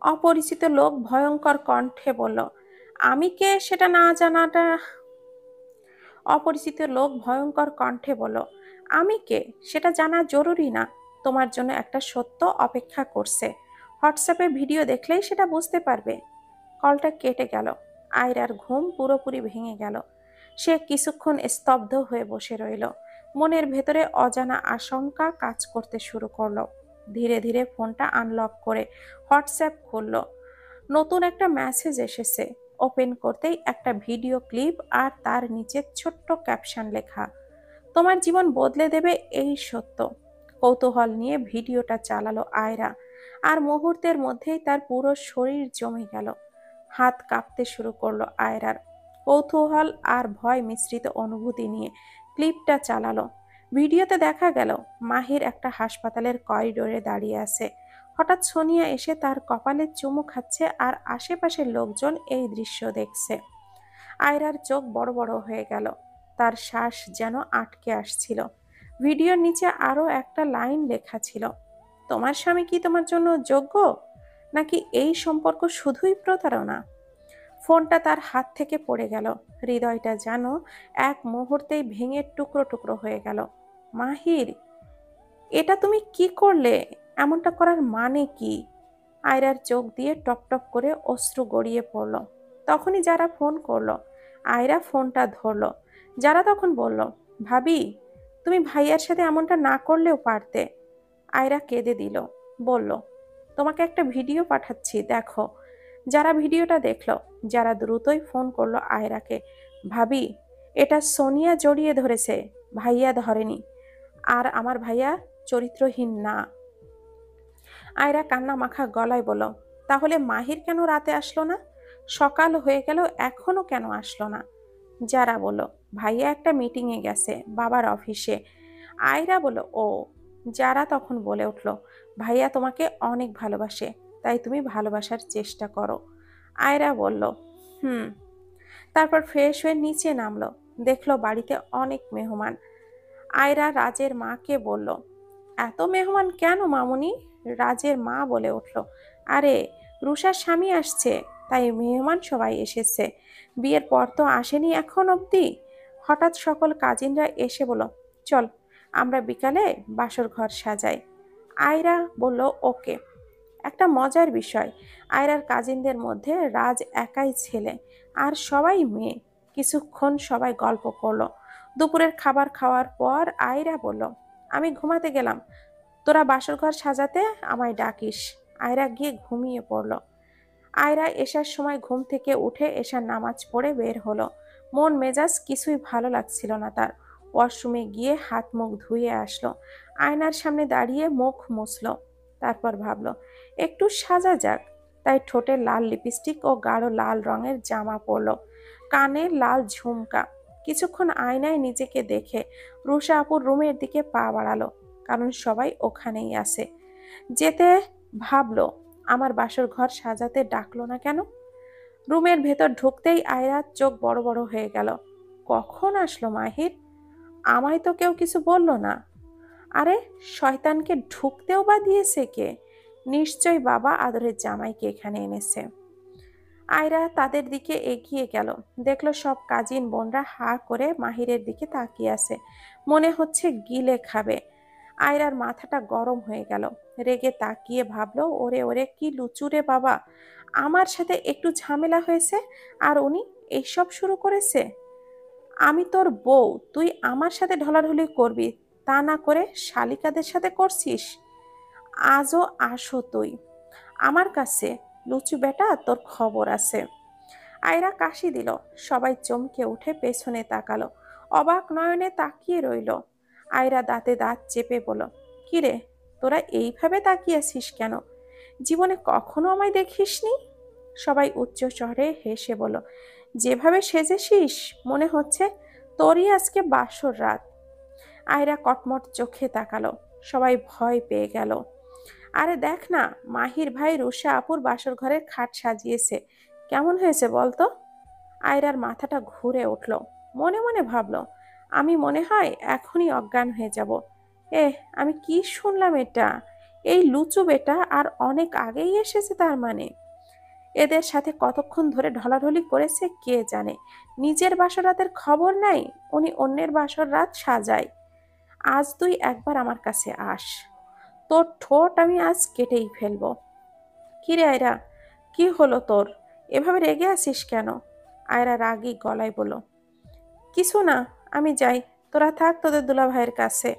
অপরিচিত লোক ভয়ঙ্কর কণ্ঠে বলল, আমি কে সেটা না জানাটা অপরিচিত লোক ভয়ঙ্কর কণ্ঠে বলল, আমি কে সেটা জানা জরুরি না। তোমার জন্য একটা সত্য অপেক্ষা করছে। হোয়াটসঅ্যাপে ভিডিও দেখলেই সেটা বুঝতে পারবে। কলটা কেটে গেল। আয়রার ঘুম পুরোপুরি ভেঙে গেল। সে কিছুক্ষণ স্তব্ধ হয়ে বসে রইল। মনের ভেতরে অজানা আশঙ্কা কাজ করতে শুরু করলো। ধীরে ধীরে ফোনটা আনলক করে হোয়াটসঅ্যাপ খুলল। নতুন একটা মেসেজ এসেছে। ওপেন করতেই একটা ভিডিও ক্লিপ আর তার নিচে ছোট্ট ক্যাপশন লেখা, তোমার জীবন বদলে দেবে এই সত্য। কৌতূহল নিয়ে ভিডিওটা চালালো আয়রা, আর মুহূর্তের মধ্যেই তার পুরো শরীর জমে গেল। হাত কাঁপতে শুরু করলো আয়রার। কৌতূহল আর ভয় মিশ্রিত অনুভূতি নিয়ে ক্লিপটা চালালো। ভিডিওতে দেখা গেল মাহির একটা হাসপাতালের করিডোরে দাঁড়িয়ে আছে। হঠাৎ সোনিয়া এসে তার কপালে চুমু খাচ্ছে আর আশেপাশের লোকজন এই দৃশ্য দেখছে। আয়রার চোখ বড় বড় হয়ে গেল। তার শ্বাস যেন আটকে আসছিল। ভিডিওর নিচে আরো একটা লাইন লেখা ছিল, তোমার স্বামী কি তোমার জন্য যোগ্য, নাকি এই সম্পর্ক শুধুই প্রতারণা? ফোনটা তার হাত থেকে পড়ে গেল। হৃদয়টা যেন এক মুহূর্তেই ভেঙে টুকরো টুকরো হয়ে গেল। মাহির, এটা তুমি কি করলে? এমনটা করার মানে কি? আয়রার চোখ দিয়ে টপ টপ করে অশ্রু গড়িয়ে পড়ল। তখনই যারা ফোন করলো। আয়রা ফোনটা ধরলো। যারা তখন বলল, ভাবি, তুমি ভাইয়ার সাথে এমনটা না করলেও পারতে। আয়রা কেঁদে দিল। বলল, তোমাকে একটা ভিডিও পাঠাচ্ছি, দেখো। যারা ভিডিওটা দেখলো, যারা দ্রুতই ফোন করলো আয়রাকে, ভাবি, এটা সোনিয়া জড়িয়ে ধরেছে, ভাইয়া ধরেনি। আর আমার ভাইয়া চরিত্রহীন না। আয়রা কান্না মাখা গলায় বলল, তাহলে মাহির কেন রাতে আসলো না? সকাল হয়ে গেল, এখনো কেন আসলো না? যারা বলল, ভাইয়া একটা মিটিংয়ে গেছে বাবার অফিসে। আয়রা বলল, ও। যারা তখন বলে উঠল, ভাইয়া তোমাকে অনেক ভালোবাসে, তাই তুমি ভালোবাসার চেষ্টা করো। আয়রা বলল, হুম। তারপর ফ্রেশ হয়ে নিচে নামলো। দেখলো বাড়িতে অনেক মেহমান। আয়রা রাজের মাকে বলল, এত মেহমান কেন মামুনি? রাজের মা বলে উঠল, আরে, রুষার স্বামী আসছে, তাই মেহমান সবাই এসেছে। বিয়ের পর তো আসেনি এখন অবধি। হঠাৎ সকল কাজিনরা এসে বলল, চল আমরা বিকালে বাসর ঘর সাজাই। আয়রা বলল, ওকে। একটা মজার বিষয়, আয়রার কাজিনদের মধ্যে রাজ একাই ছেলে, আর সবাই মেয়ে। কিছুক্ষণ সবাই গল্প করলো। দুপুরের খাবার খাওয়ার পর আয়রা বলল, আমি ঘুমাতে গেলাম, তোরা বাসর ঘর সাজাতে আমায় ডাকিস। আয়রা গিয়ে ঘুমিয়ে পড়ল। আয়রা এশার সময় ঘুম থেকে উঠে এশার নামাজ পড়ে বের হলো। মন মেজাজ কিছুই ভালো লাগছিল না তার। ওয়াশরুমে গিয়ে হাত মুখ ধুয়ে আসলো। আয়নার সামনে দাঁড়িয়ে মুখ মুছলো। তারপর ভাবলো, একটু সাজা যাক। তাই ঠোঁটে লাল লিপস্টিক ও গাঢ় লাল রঙের জামা পরলো। কানে লাল ঝুমকা। কিছুক্ষণ আয়নায় নিজেকে দেখে রুষা আপুর রুমের দিকে পা বাড়ালো, কারণ সবাই ওখানেই আছে। যেতে ভাবলো, আমার বাসর ঘর সাজাতে ডাকলো না কেন? রুমের ভেতর ঢুকতেই আয়রার চোখ বড় বড় হয়ে গেল। কখন আসলো মাহির? আমায় তো কেউ কিছু বলল না। আরে, শয়তানকে ঢুকতেও বা দিয়েছে কে? নিশ্চয় বাবা আদরের জামাইকে এখানে এনেছে। আয়রা তাদের দিকে এগিয়ে গেল। দেখলো সব কাজিন বোনরা হা করে মাহিরের দিকে তাকিয়ে আছে, মনে হচ্ছে গিলে খাবে। আয়রার মাথাটা গরম হয়ে গেল। রেগে তাকিয়ে ভাবলো, ওরে ওরে, কি লুচুরে বাবা! আমার সাথে একটু ঝামেলা হয়েছে আর উনি এইসব শুরু করেছে। আমি তোর বউ, তুই আমার সাথে ঢলাঢলি করবি, তা না করে শালিকাদের সাথে করছিস। আজও আসো তুই আমার কাছে, লুচু বেটা, তোর খবর আছে। আয়রা কাশি দিল। সবাই চমকে উঠে পেছনে তাকালো। অবাক নয়নে তাকিয়ে রইল। আয়রা দাঁতে দাঁত চেপে বলল, কিরে, তোরা এইভাবে তাকিয়ে আছিস কেন? জীবনে কখনো আমায় দেখিসনি? সবাই উচ্চ স্বরে হেসে বলল, যেভাবে সেজেছিস মনে হচ্ছে তোরই আজকে বাসর রাত। আয়রা কটমট চোখে তাকালো। সবাই ভয় পেয়ে গেল। আরে দেখ না, মাহির ভাই রুষা আপুর বাসর ঘরের খাট সাজিয়েছে, কেমন হয়েছে বলতো? আয়রার মাথাটা ঘুরে উঠল। মনে মনে ভাবলো, আমি মনে হয় এখনই অজ্ঞান হয়ে যাব। আমি কি শুনলাম এটা? এই লুচু বেটা আর অনেক আগেই এসেছে তার মানে। এদের সাথে কতক্ষণ ধরে ঢলাঢলি করেছে কে জানে। নিজের বাসর রাতের খবর নাই, উনি অন্যের বাসর রাত সাজায়। আজ তুই একবার আমার কাছে আস, তোর ঠোঁট আমি আজ কেটেই ফেলবো। কি রে আয়রা, কি হলো তোর? এভাবে রেগে আছিস কেন? আয়রা রাগী গলায় বলল, কিছু না, আমি যাই, তোরা থাক তোদের দুলাভাইয়ের কাছে।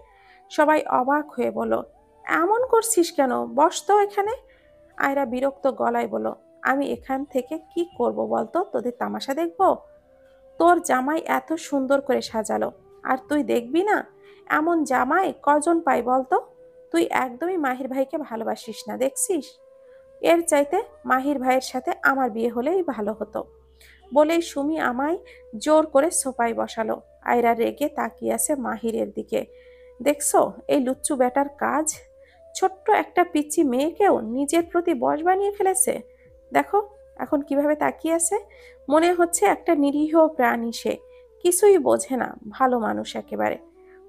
সবাই অবাক হয়ে বলল, এমন করছিস কেন, বস তো এখানে। আয়রা বিরক্ত গলায় বলল, আমি এখান থেকে কি করব বলতো, তোদের তামাশা দেখবো? তোর জামাই এত সুন্দর করে সাজালো, আর তুই দেখবি না? এমন জামাই কজন পাই বলতো? তুই একদমই মাহির ভাইকে ভালোবাসিস না, দেখছিস? এর চাইতে মাহির ভাইয়ের সাথে আমার বিয়ে হলেই ভালো হতো। বলেই সুমি আমায় জোর করে সোফায় বসালো। আয়রা রেগে তাকিয়ে আছে মাহিরের দিকে। দেখছো এই লুচ্চু বেটার কাজ, ছোট্ট একটা পিচ্চি মেয়েকেও নিজের প্রতি বশ বানিয়ে ফেলেছে। দেখো এখন কিভাবে তাকিয়ে আছে, মনে হচ্ছে একটা নিরীহ প্রাণী সে, কিছুই বোঝে না, ভালো মানুষ একেবারে।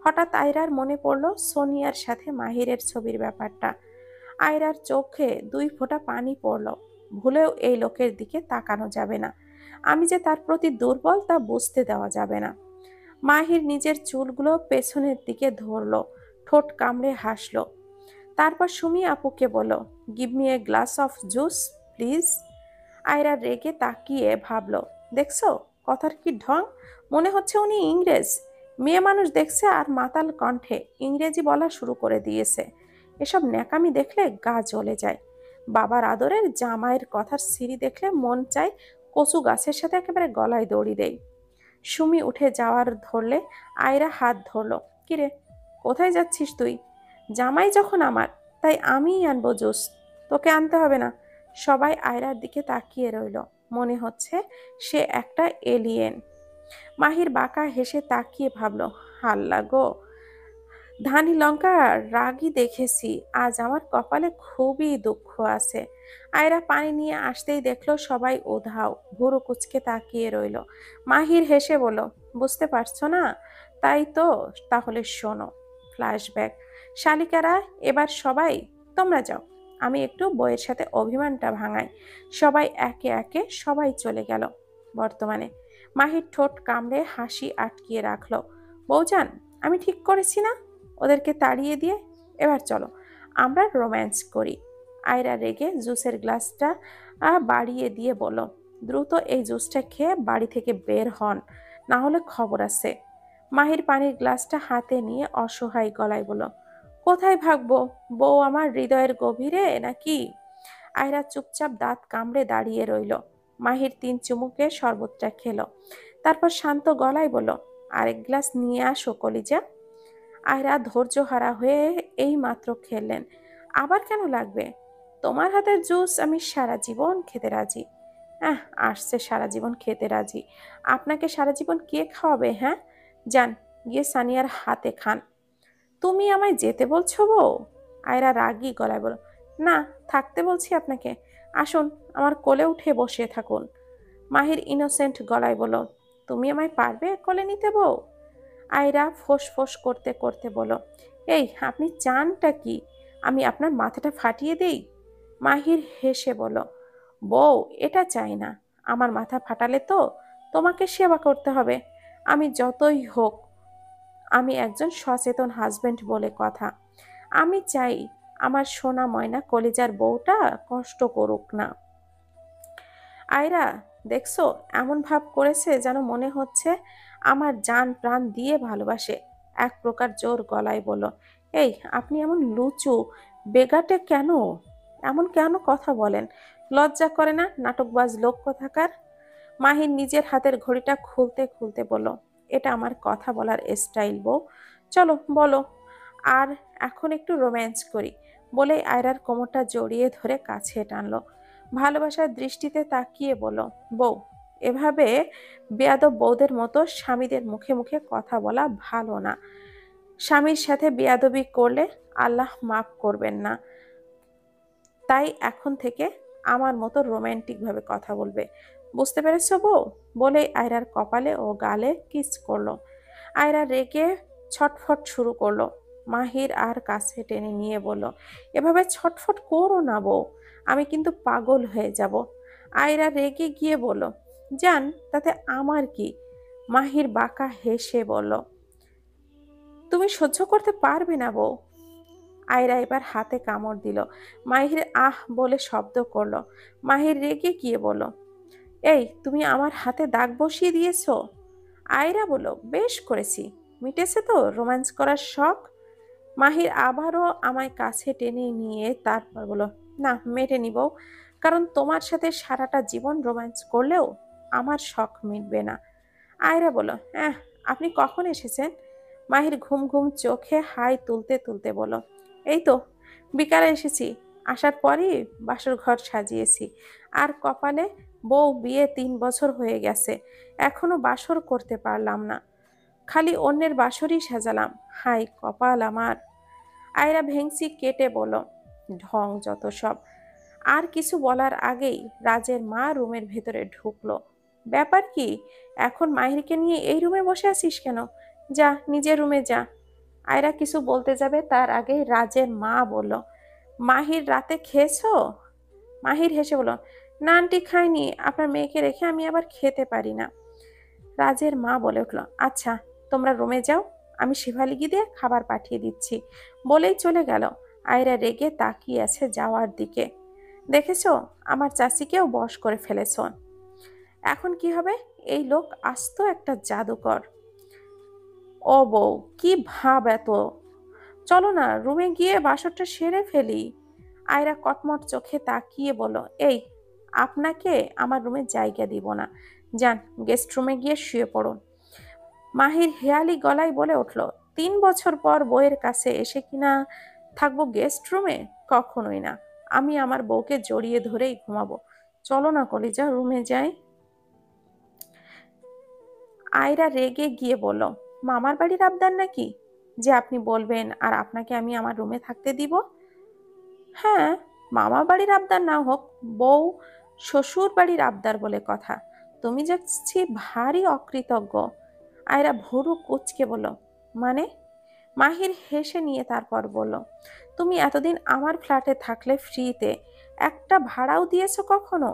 হঠাৎ আয়রার মনে পড়ল সোনিয়ার সাথে মাহিরের ছবির ব্যাপারটা। আয়রার চোখে দুই ফোঁটা পানি পড়ল। ভুলেও এই লোকের দিকে তাকানো যাবে না, আমি যে তার প্রতি দুর্বল তা বুঝতে দেওয়া যাবে না। মাহির নিজের চুলগুলো পেছনের দিকে ধরল, ঠোঁট কামড়ে হাসল। তারপর সুমি আপুকে বলল, give me a glass of juice please. Ayra রেগে তাকিয়ে ভাবল, দেখছো কথার কি ঢং, মনে হচ্ছে উনি ইংরেজ। মেয়ে মানুষ দেখছে আর মাতাল কণ্ঠে ইংরেজি বলা শুরু করে দিয়েছে। এসব ন্যাকামি দেখলে গা জ্বলে যায়। বাবার আদরের জামাইয়ের কথার সিঁড়ি দেখলে মন চায় কচু গাছের সাথে একেবারে গলায় দড়ি দেয়। সুমি উঠে যাওয়ার ধরলে আয়রা হাত ধরল, কিরে কোথায় যাচ্ছিস তুই? জামাই যখন আমার, তাই আমিই আনবো জুস, তোকে আনতে হবে না। সবাই আয়রার দিকে তাকিয়ে রইল, মনে হচ্ছে সে একটা এলিয়েন। মাহির বাঁকা হেসে তাকিয়ে ভাবল, হাল্লা গো, ধানি লঙ্কা রাগই দেখেছি, আজ আমার কপালে খুবই দুঃখ আছে। আয়রা পানি নিয়ে আসতেই দেখলো সবাই উধাও, ভুরু কুচকে তাকিয়ে রইল। মাহির হেসে বলল, বুঝতে পারছো না? তাই তো, তাহলে শোনো। ফ্ল্যাশব্যাক। শালিকারা এবার সবাই তোমরা যাও, আমি একটু বইয়ের সাথে অভিমানটা ভাঙাই। সবাই একে একে সবাই চলে গেল। বর্তমানে মাহির ঠোঁট কামড়ে হাসি আটকিয়ে রাখলো। বউজান, আমি ঠিক করেছি না? ওদেরকে তাড়িয়ে দিয়ে এবার চলো আমরা রোম্যান্স করি। আয়রা রেগে জুসের গ্লাসটা বাড়িয়ে দিয়ে বলল, দ্রুত এই জুসটা খেয়ে বাড়ি থেকে বের হন, না হলে খবর আছে। মাহির পানির গ্লাসটা হাতে নিয়ে অসহায় গলায় বলল, কোথায় ভাগবো? বউ আমার হৃদয়ের গভীরে নাকি? আয়রা চুপচাপ দাঁত কামড়ে দাঁড়িয়ে রইল। মাহির 3 চুমুকে শরবতটা খেলো, তারপর শান্ত গলায় বলল, আরেক গ্লাস নিয়ে আসো কলিজা। আয়রা ধৈর্যহারা হয়ে এই মাত্র খেলেন। আবার কেন লাগবে? তোমার হাতের জুস আমি সারা জীবন খেতে রাজি। আসছে সারা জীবন খেতে রাজি, আপনাকে সারা জীবন কে খাওয়াবে? হ্যাঁ, যান গিয়ে সানিয়ার হাতে খান। তুমি আমায় যেতে বলছো বউ? আয়রা রাগী গলায় বলল, না, থাকতে বলছি আপনাকে। আসুন আমার কোলে উঠে বসে থাকুন। মাহির ইনোসেন্ট গলায় বলল, তুমি আমায় পারবে কোলে নিতে বউ? আয়রা ফোঁস ফোঁস করতে করতে বলল, এই আপনি চানটা কি, আমি আপনার মাথাটা ফাটিয়ে দেই? মাহির হেসে বলল, বউ এটা চাই না, আমার মাথা ফাটালে তো তোমাকে সেবা করতে হবে। আমি যতই হোক, আমি একজন সচেতন হাজবেন্ড বলে কথা। আমি চাই আমার সোনা ময়না কলিজার বউটা কষ্ট করুক না। আয়রা দেখছো, এমন ভাব করেছে যেন মনে হচ্ছে আমার জান প্রাণ দিয়ে ভালোবাসে। এক প্রকার জোর গলায় বলল, এই আপনি এমন লুচু বেগাটে কেন, এমন কেন কথা বলেন? লজ্জা করে না নাটকবাজ লোক কোথাকার? মাহির নিজের হাতের ঘড়িটা খুলতে খুলতে বলল, এটা আমার কথা বলার স্টাইল বউ, চলো বলো, আর এখন একটু রোম্যান্স করি। বলে আয়রার কোমরটা জড়িয়ে ধরে কাছে টানলো। ভালোবাসার দৃষ্টিতে তাকিয়ে বলল, বউ এভাবে বেয়াদব বউদের মতো স্বামীদের মুখে মুখে কথা বলা ভালো না। স্বামীর সাথে বেয়াদবি করলে আল্লাহ মাফ করবেন না। তাই এখন থেকে আমার মতো রোমান্টিক ভাবে কথা বলবে, বুঝতে পেরেছো বউ? বলে আয়রার কপালে ও গালে কিস করলো। আয়রা রেগে ছটফট শুরু করলো। মাহির আর কাছে টেনে নিয়ে বলল, এভাবে ছটফট করো না বউ, আমি কিন্তু পাগল হয়ে যাব। আয়রা রেগে গিয়ে বলল, যান, তাতে আমার কি? মাহির বাঁকা হেসে বলল, তুমি সহ্য করতে পারবে না বউ। আয়রা এবার হাতে কামড় দিল। মাহির আহ বলে শব্দ করলো। মাহির রেগে গিয়ে বলল, এই তুমি আমার হাতে দাগ বসিয়ে দিয়েছো? আয়রা বলল, বেশ করেছি, মিটেছে তো রোম্যান্স করার শখ? মাহির আবারও আমায় কাছে টেনে নিয়ে তারপর বলল, না মেটেনি বউ, কারণ তোমার সাথে সারাটা জীবন রোম্যান্স করলেও আমার শখ মিটবে না। আয়রা বলল, হ্যাঁ, আপনি কখন এসেছেন? মাহির ঘুম ঘুম চোখে হাই তুলতে তুলতে বলল, এই তো বিকালে এসেছি, আসার পরই বাসর ঘর সাজিয়েছি। আর কপালে বউ বিয়ে 3 বছর হয়ে গেছে, এখনো বাসর করতে পারলাম না, খালি অন্যের বাসরই সাজালাম, হাই কপাল আমার। আয়রা ভেংচি কেটে বলল, ঢং যত সব। আর কিছু বলার আগেই রাজের মা রুমের ভেতরে ঢুকলো। ব্যাপার কি, এখন মাহিরকে নিয়ে এই রুমে বসে আছিস কেন? যা নিজের রুমে যা। আয়রা কিছু বলতে যাবে তার আগেই রাজের মা বলল, মাহির রাতে খেয়েছো? মাহির হেসে বলল, না আন্টি খাইনি, আপনার মেয়েকে রেখে আমি আবার খেতে পারি না। রাজের মা বলে উঠল, আচ্ছা তোমরা রুমে যাও, আমি শেফালি দিয়ে খাবার পাঠিয়ে দিচ্ছি, বলেই চলে গেল। আয়রা রেগে তাকিয়ে আছে যাওয়ার দিকে। দেখেছো, আমার চাচিকেও বশ করে ফেলেছ। এখন কি হবে? এই লোক আস্ত একটা জাদুকর। ও বউ, কি ভাব এত! চলো না রুমে গিয়ে বাসরটা সেরে ফেলি। আয়রা কটমট চোখে তাকিয়ে বলো, এই আপনাকে আমার রুমে জায়গা দিব না, যান গেস্ট রুমে গিয়ে শুয়ে পড়ুন। মাহির হেয়ালি গলায় বলে উঠল, 3 বছর পর বউয়ের কাছে এসে কিনা থাকবো গেস্ট রুমে? কখনোই না, আমি আমার বউকে জড়িয়ে ধরেই ঘুমাবো। চলো না কলিজা, রুমে যাই। আয়রা রেগে গিয়ে বলল, মামার বাড়ির আবদার নাকি যে আপনি বলবেন আর আপনাকে আমি আমার রুমে থাকতে দিব? হ্যাঁ, মামার বাড়ির আবদার না হোক, বউ শ্বশুর বাড়ির আবদার বলে কথা। তুমি যাচ্ছি ভারী অকৃতজ্ঞ। আয়রা ভুরু কুচকে বলল, মানে? মাহির হেসে নিয়ে তারপর বলল, তুমি এতদিন আমার ফ্ল্যাটে থাকলে ফ্রিতে, একটা ভাড়াও দিয়েছো কখনো?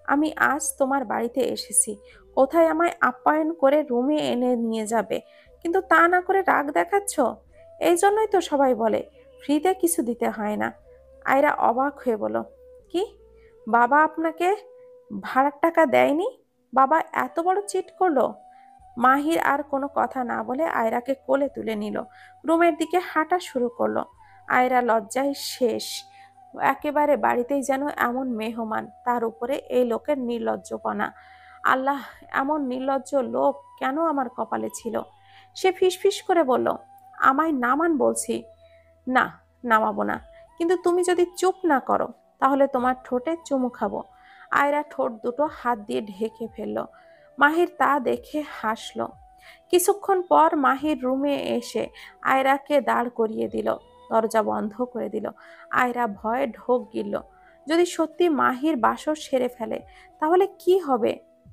আমি আজ তোমার বাড়িতে এসেছি, কোথায় আমায় আপ্যায়ন করে রুমে এনে নিয়ে যাবে, কিন্তু তা না করে রাগ দেখাচ্ছ। এই জন্যই তো সবাই বলে ফ্রিতে কিছু দিতে হয় না। আয়রা অবাক হয়ে বলল, কি, বাবা আপনাকে ভাড়ার টাকা দেয়নি? বাবা এত বড় চিট করলো? মাহির আর কোনো কথা না বলে আয়রাকে কোলে তুলে নিল, রুমের দিকে হাঁটা শুরু করলো। আয়রা লজ্জায় শেষ, একেবারে বাড়িতেই যেন এমন মেহমান, তার উপরে এই লোকের নির্লজ্জপনা। আল্লাহ, এমন নির্লজ্জ লোক কেন আমার কপালে ছিল? সে ফিসফিস করে বলল, আমায় নামান বলছি। না, নামাবো না, কিন্তু তুমি যদি চুপ না করো তাহলে তোমার ঠোঁটে চুমু খাবো। আয়রা ঠোঁট দুটো হাত দিয়ে ঢেকে ফেললো। মাহির তা দেখে হাসলো। কিছুক্ষণ পর মাহির রুমে এসে আয়রাকে দাঁড় করিয়ে দিল, দরজা বন্ধ করে দিল। আয়রা ভয়ে ঢোক গিলল, যদি সত্যি মাহির বাসর সেরে ফেলে তাহলে কি হবে?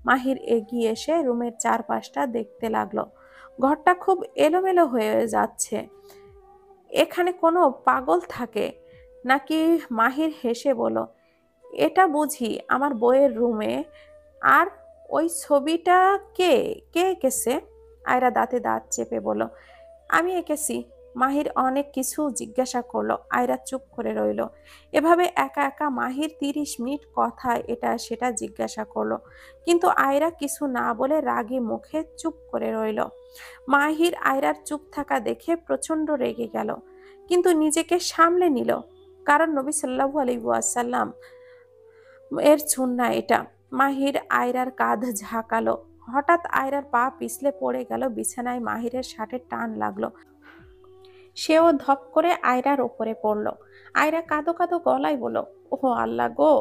মাহির এগিয়ে এসে রুমের চারপাশটা দেখতে লাগলো। ঘরটা খুব এলোমেলো হয়ে যাচ্ছে, এখানে কোনো পাগল থাকে নাকি? মাহির হেসে বলল, এটা বুঝি আমার বইয়ের রুমে? আর ওই ছবিটা কে কে এঁকেছে? আয়রা দাঁতে দাঁত চেপে বলল, আমি এঁকেছি। মাহির অনেক কিছু জিজ্ঞাসা করলো, আয়রা চুপ করে রইল। এভাবে একা একা মাহির 30 মিনিট কথা এটা সেটা জিজ্ঞাসা করলো, কিন্তু আয়রা কিছু না বলে রাগে মুখে চুপ করে রইল। মাহির আয়রার চুপ থাকা দেখে প্রচন্ড রেগে গেল, কিন্তু নিজেকে সামলে নিল, কারণ নবী সাল্লাল্লাহু আলাইহি ওয়াসাল্লাম এর সুন্নাহ এটা। মাহির আয়রার কাঁধ ঝাঁকালো, হঠাৎ আয়রার পা পিছলে পড়ে গেল বিছানায়। মাহিরের শার্টের টান লাগলো, সেও ধপ করে আয়রার ওপরে পড়ল। আয়রা কাঁদো কাঁদো গলায় বলল, ওহো আল্লাহ গো,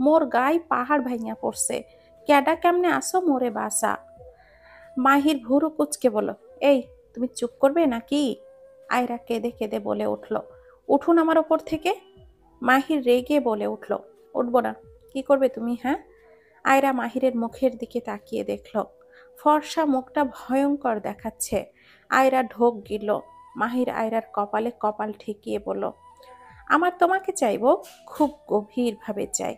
মোর গায়ে পাহাড় ভাইঙা পড়ছে, ক্যাডা কেমনে আসো মোরে বাসা। মাহির ভুরু কুচকে বলল, এই তুমি চুপ করবে নাকি? আয়রা কেঁদে কেঁদে বলে উঠল, উঠুন আমার ওপর থেকে। মাহির রেগে বলে উঠল, উঠবো না। কি করবে তুমি, হ্যাঁ? আয়রা মাহিরের মুখের দিকে তাকিয়ে দেখল, ফর্সা মুখটা ভয়ঙ্কর দেখাচ্ছে। আয়রা ঢোক গিলল, মাহির আয়রার কপালে কপাল ঠেকিয়ে বলল, আমার তোমাকে চাইবো, খুব গভীরভাবে চাই।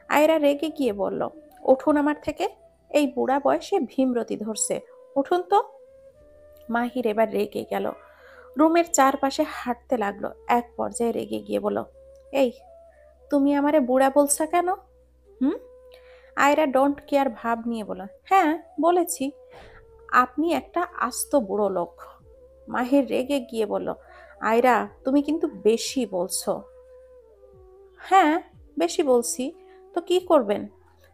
আয়রা রেগে গিয়ে বলল, উঠুন আমার থেকে, এই বুড়া বয়সে ভীমরতি ধরছে, উঠুন তো। মাহির এবার রেগে গেল, রুমের চারপাশে হাঁটতে লাগলো। এক পর্যায়ে রেগে গিয়ে বলল, এই তুমি আমারে বুড়া বলছা কেন? হুম? আয়রা ডোন্ট কেয়ার ভাব নিয়ে বলল, হ্যাঁ বলেছি, আপনি একটা আস্ত বুড়ো লোক। মাহির রেগে গিয়ে বলল, আয়রা তুমি কিন্তু বেশি বলছো। হ্যাঁ বেশি বলছি, তো কি করবেন?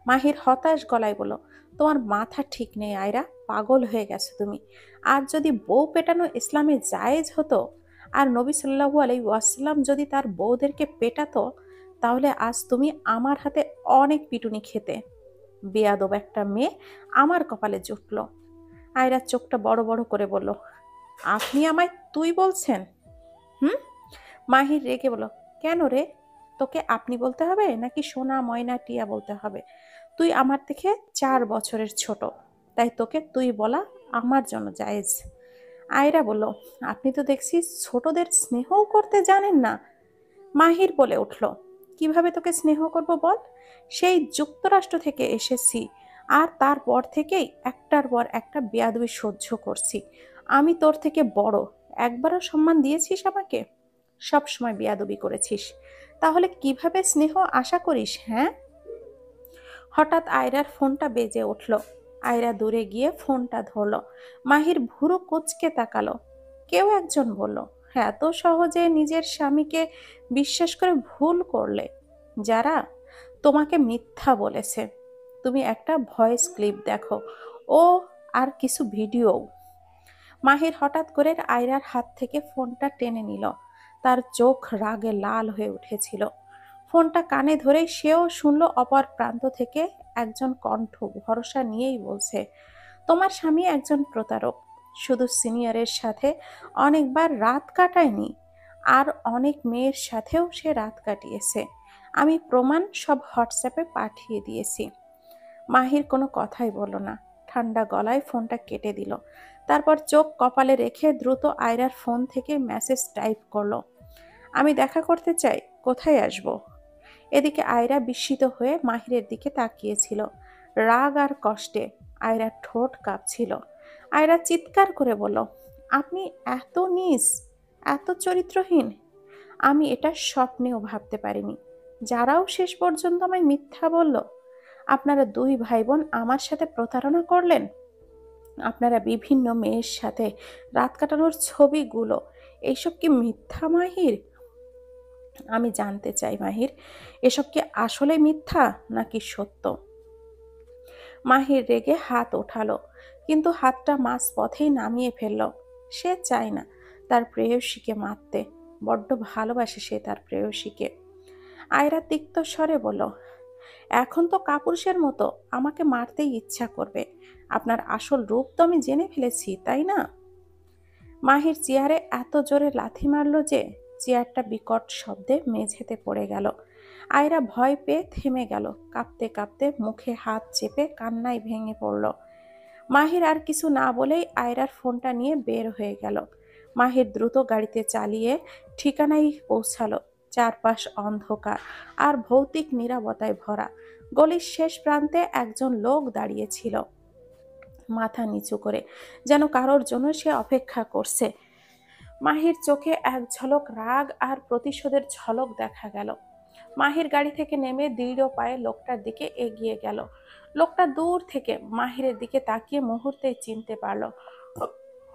মাহির হতাশ গলায় বলল, তোমার মাথা ঠিক নেই আয়রা, পাগল হয়ে গেছো তুমি। আর যদি বউ পেটানো ইসলামে জায়েজ হতো, আর নবী সাল্লাল্লাহু আলাইহি ওয়াসাল্লাম যদি তার বউদেরকে পেটাতো, তাহলে আজ তুমি আমার হাতে অনেক পিটুনি খেতে। বেয়াদব একটা মেয়ে আমার কপালে জুটলো। আয়রা চোখটা বড় বড় করে বলল, আপনি আমায় তুই বলছেন? হুম? মাহির রেগে বলল, কেন রে? তোকে আপনি বলতে হবে নাকি সোনা ময়না টিয়া বলতে হবে? তুই আমার থেকে 4 বছরের ছোট, তাই তোকে তুই বলা আমার জন্য জায়েজ। আয়রা বলল, আপনি তো দেখছি ছোটদের স্নেহও করতে জানেন না। মাহির বলে উঠল, কিভাবে তোকে স্নেহ করব বল? সেই যুক্তরাষ্ট্র থেকে এসেছি, আর তারপর থেকেই একটার পর একটা বেয়াদবি সহ্য করছি। আমি তোর থেকে বড়, একবারও সম্মান দিয়েছিস আমাকে? সব সময় বেয়াদবি করেছিস, তাহলে কিভাবে স্নেহ আশা করিস? হ্যাঁ? হঠাৎ আয়রার ফোনটা বেজে উঠল। আয়রা দূরে গিয়ে ফোনটা ধরল। মাহির ভুরু কুঁচকে তাকালো। কেউ একজন বলল, হ্যাঁ এত সহজে নিজের স্বামীকে বিশ্বাস করে ভুল করলে? যারা তোমাকে মিথ্যা বলেছে। তুমি একটা ভয়েস ক্লিপ দেখো, ও আর কিছু ভিডিও। মাহির হঠাৎ করে আয়রার হাত থেকে ফোনটা টেনে নিল। তার চোখ রাগে লাল হয়ে উঠেছিল। ফোনটা কানে ধরেই সেও শুনল অপর প্রান্ত থেকে একজন কণ্ঠ ভরসা নিয়েই বলছে, তোমার স্বামী একজন প্রতারক, শুধু সিনিয়রের সাথে অনেকবার রাত কাটায়নি, আর অনেক মেয়ের সাথেও সে রাত কাটিয়েছে। আমি প্রমাণ সব হোয়াটসঅ্যাপে পাঠিয়ে দিয়েছি। মাহির কোনো কথাই বলল না, ঠান্ডা গলায় ফোনটা কেটে দিল। তারপর চোখ কপালে রেখে দ্রুত আয়রার ফোন থেকে মেসেজ টাইপ করলো, আমি দেখা করতে চাই, কোথায় আসব? এদিকে আয়রা বিস্মিত হয়ে মাহিরের দিকে তাকিয়েছিল, রাগ আর কষ্টে আয়রার ঠোঁট কাঁপছিল। আয়রা চিৎকার করে বলল, আপনি এত নীচ, এত চরিত্রহীন, আমি এটা স্বপ্নেও ভাবতে পারিনি। যারাও শেষ পর্যন্ত আমায় মিথ্যা বলল। আপনারা দুই ভাই বোন আমার সাথে প্রতারণা করলেন। আপনারা বিভিন্ন মেয়ের সাথে রাত কাটানোর ছবিগুলো, এইসব কি মিথ্যা মাহির? আমি জানতে চাই মাহির, এসব কি আসলে মিথ্যা নাকি সত্য? মাহির রেগে হাত ওঠালো, কিন্তু হাতটা মাঝ পথেই নামিয়ে ফেলল। সে চায় না তার প্রেয়সীকে মারতে, বড্ড ভালোবাসে সে তার প্রেয়সীকে। আয়রা তিক্ত স্বরে বলল, এখন তো কাপুরুষের মতো আমাকে মারতেই ইচ্ছা করবে। আপনার আসল রূপ তো আমি জেনে ফেলেছি, তাই না? মাহির চেয়ারে এত জোরে লাথি মারল যে চেয়ারটা বিকট শব্দে মেঝেতে পড়ে গেল। আয়রা ভয় পেয়ে থেমে গেল, কাঁপতে কাঁপতে মুখে হাত চেপে কান্নায় ভেঙে পড়ল। মাহির আর কিছু না বলেই আয়রার ফোনটা নিয়ে বের হয়ে গেল। মাহির দ্রুত গাড়িতে চালিয়ে ঠিকানায় পৌঁছালো। চারপাশ অন্ধকার আর ভৌতিক নীরবতায় ভরা। গলির শেষ প্রান্তে একজন লোক দাঁড়িয়েছিল, মাথা নিচু করে, যেন কারোর জন্য সে অপেক্ষা করছে। মাহির চোখে এক ঝলক রাগ আর প্রতিশোধের ঝলক দেখা গেল। মাহির গাড়ি থেকে নেমে দৃঢ় পায়ে লোকটার দিকে এগিয়ে গেল। লোকটা দূর থেকে মাহিরের দিকে তাকিয়ে মুহূর্তেই চিনতে পারল।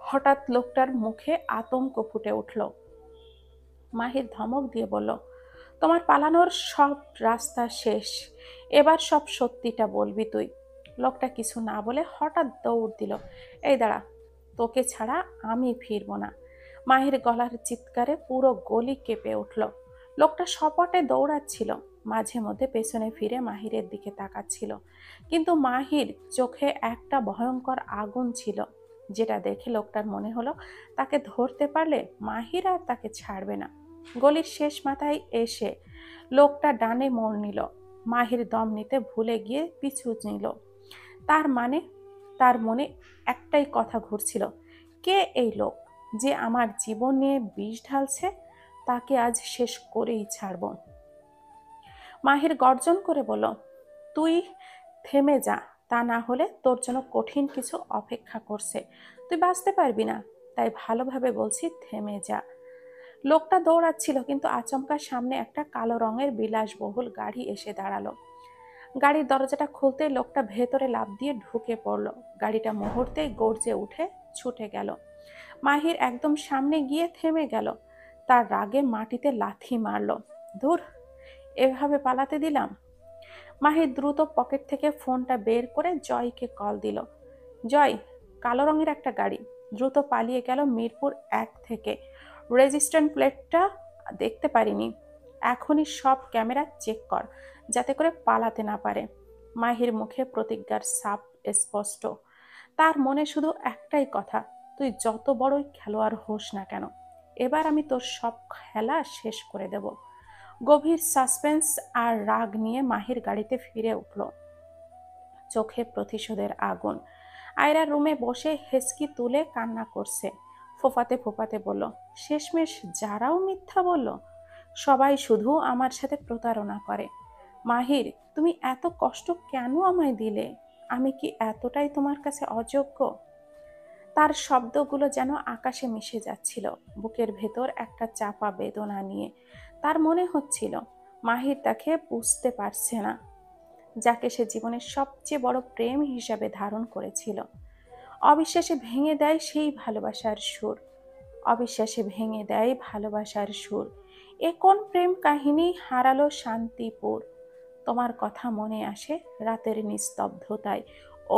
হঠাৎ লোকটার মুখে আতঙ্ক ফুটে উঠল। মাহির ধমক দিয়ে বলল, তোমার পালানোর সব রাস্তা শেষ, এবার সব সত্যিটা বলবি তুই। লোকটা কিছু না বলে হঠাৎ দৌড় দিল। এই দাঁড়া, তোকে ছাড়া আমি ফিরবো না। মাহির গলার চিৎকারে পুরো গলি কেঁপে উঠল। লোকটা সপটে দৌড়াচ্ছিল, মাঝে মধ্যে পেছনে ফিরে মাহিরের দিকে তাকাচ্ছিল, কিন্তু মাহির চোখে একটা ভয়ঙ্কর আগুন ছিল, যেটা দেখে লোকটার মনে হলো তাকে ধরতে পারলে মাহির আর তাকে ছাড়বে না। গলির শেষ মাথায় এসে লোকটা ডানে মোড় নিল। মাহির দম নিতে ভুলে গিয়ে পিছু নিল। তার মানে তার মনে একটাই কথা ঘুরছিল, কে এই লোক? যে আমার জীবন নিয়ে বিষ ঢালছে তাকে আজ শেষ করেই ছাড়ব। মাহির গর্জন করে বলল, তুই থেমে যা, তা না হলে তোর জন্য কঠিন কিছু অপেক্ষা করছে। তুই বাঁচতে পারবি না, তাই ভালোভাবে বলছি থেমে যা। লোকটা দৌড়াচ্ছিল, কিন্তু আচমকা সামনে একটা কালো রঙের বিলাসবহুল গাড়ি এসে দাঁড়ালো। গাড়ির দরজাটা খুলতেই লোকটা ভেতরে লাফ দিয়ে ঢুকে পড়ল। গাড়িটা মুহূর্তেই গর্জে উঠে ছুটে গেল। মাহির একদম সামনে গিয়ে থেমে গেল। তার রাগে মাটিতে লাথি মারল। ধুর, এভাবে পালাতে দিলাম। মাহির দ্রুত পকেট থেকে ফোনটা বের করে জয়কে কল দিল। জয়, কালো রঙের একটা গাড়ি দ্রুত পালিয়ে গেল মিরপুর 1 থেকে। রেজিস্ট্রেশন প্লেটটা দেখতে পারিনি। এখনই সব ক্যামেরা চেক কর, যাতে করে পালাতে না পারে। মাহির মুখে প্রতিজ্ঞার ছাপ স্পষ্ট। তার মনে শুধু একটাই কথা, তুই যত বড়ই খেলোয়াড় হোস না কেন, এবার আমি তোর সব খেলা শেষ করে দেব। গভীর সাসপেন্স আর রাগ নিয়ে মাহির গাড়িতে ফিরে উঠল, চোখে প্রতিশোধের আগুন। আয়রা রুমে বসে হেসকি তুলে কান্না করছে। ফোফাতে ফোফাতে বলল, শেষমেশ যারাও মিথ্যা বলল, সবাই শুধু আমার সাথে প্রতারণা করে। মাহির, তুমি এত কষ্ট কেন আমায় দিলে? আমি কি এতটাই তোমার কাছে অযোগ্য? তার শব্দগুলো যেন আকাশে মিশে যাচ্ছিল, বুকের ভেতর একটা চাপা বেদনা নিয়ে। তার মনে হচ্ছিল মাহির তাকে বুঝতে পারছে না, যাকে সে জীবনের সবচেয়ে বড় প্রেম হিসাবে ধারণ করেছিল। অবিশ্বাসে ভেঙে দেয় সেই ভালোবাসার সুর। অবিশ্বাসে ভেঙে দেয় ভালোবাসার সুর। এ কোন প্রেম কাহিনী হারালো শান্তিপুর? তোমার কথা মনে আসে রাতের নিস্তব্ধতায়।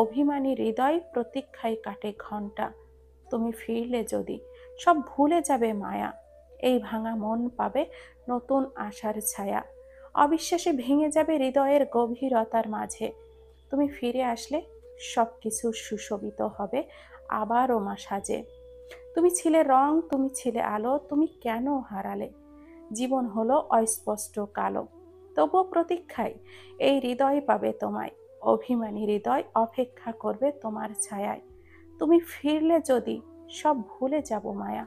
অভিমানী হৃদয় প্রতীক্ষায় কাটে ঘন্টা। তুমি ফিরলে যদি সব ভুলে যাবে মায়া। এই ভাঙা মন পাবে নতুন আশার ছায়া। অবিশ্বাসে ভেঙে যাবে হৃদয়ের গভীরতার মাঝে। তুমি ফিরে আসলে সবকিছু সুশোভিত হবে আবারও মা সাজে। তুমি ছিলে রং, তুমি ছিলে আলো, তুমি কেন হারালে? জীবন হলো অস্পষ্ট কালো, তবুও প্রতীক্ষায় এই হৃদয় পাবে তোমায়। অভিমানী হৃদয় অপেক্ষা করবে তোমার ছায়ায়। তুমি ফিরলে যদি সব ভুলে যাব মায়া।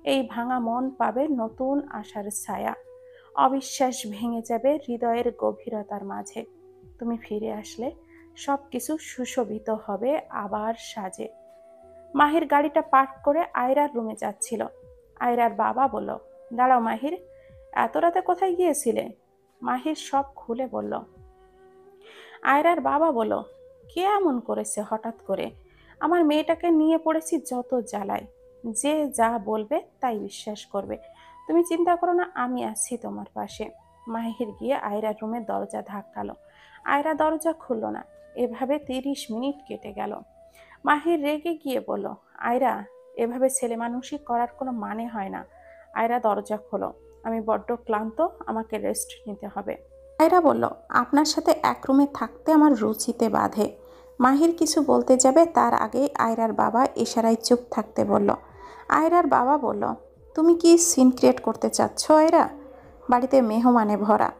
এই ভাঙা মন পাবে নতুন আশার ছায়া। অবিশ্বাস ভেঙে যাবে হৃদয়ের গভীরতার মাঝে। তুমি ফিরে আসলে সবকিছু সুশোভিত হবে আবার সাজে। মাহির গাড়িটা পার্ক করে আয়রার রুমে যাচ্ছিল। আয়রার বাবা বলল, দাঁড়াও মাহির, এত রাতে কোথায় গিয়েছিলে? মাহির সব খুলে বলল। আয়রার বাবা বলল, কে এমন করেছে হঠাৎ করে? আমার মেয়েটাকে নিয়ে পড়েছি যত জ্বালায়। যে যা বলবে তাই বিশ্বাস করবে। তুমি চিন্তা করো না, আমি আছি তোমার পাশে। মাহির গিয়ে আয়রার রুমের দরজা ধাক্কালো। আয়রা দরজা খুলল না। এভাবে 30 মিনিট কেটে গেল। মাহির রেগে গিয়ে বলল, আয়রা, এভাবে ছেলে মানুষই করার কোনো মানে হয় না। আয়রা, দরজা খোলো, আমি বড্ড ক্লান্ত, আমাকে রেস্ট নিতে হবে। আয়রা বলল, আপনার সাথে এক রুমে থাকতে আমার রুচিতে বাধে। মাহির কিছু বলতে যাবে, তার আগেই আয়রার বাবা ইশারায় চুপ থাকতে বলল। আয়রার বাবা বলল, তুমি কি সিন ক্রিয়েট করতে চাচ্ছ আয়রা? বাড়িতে মেহমানে ভরা,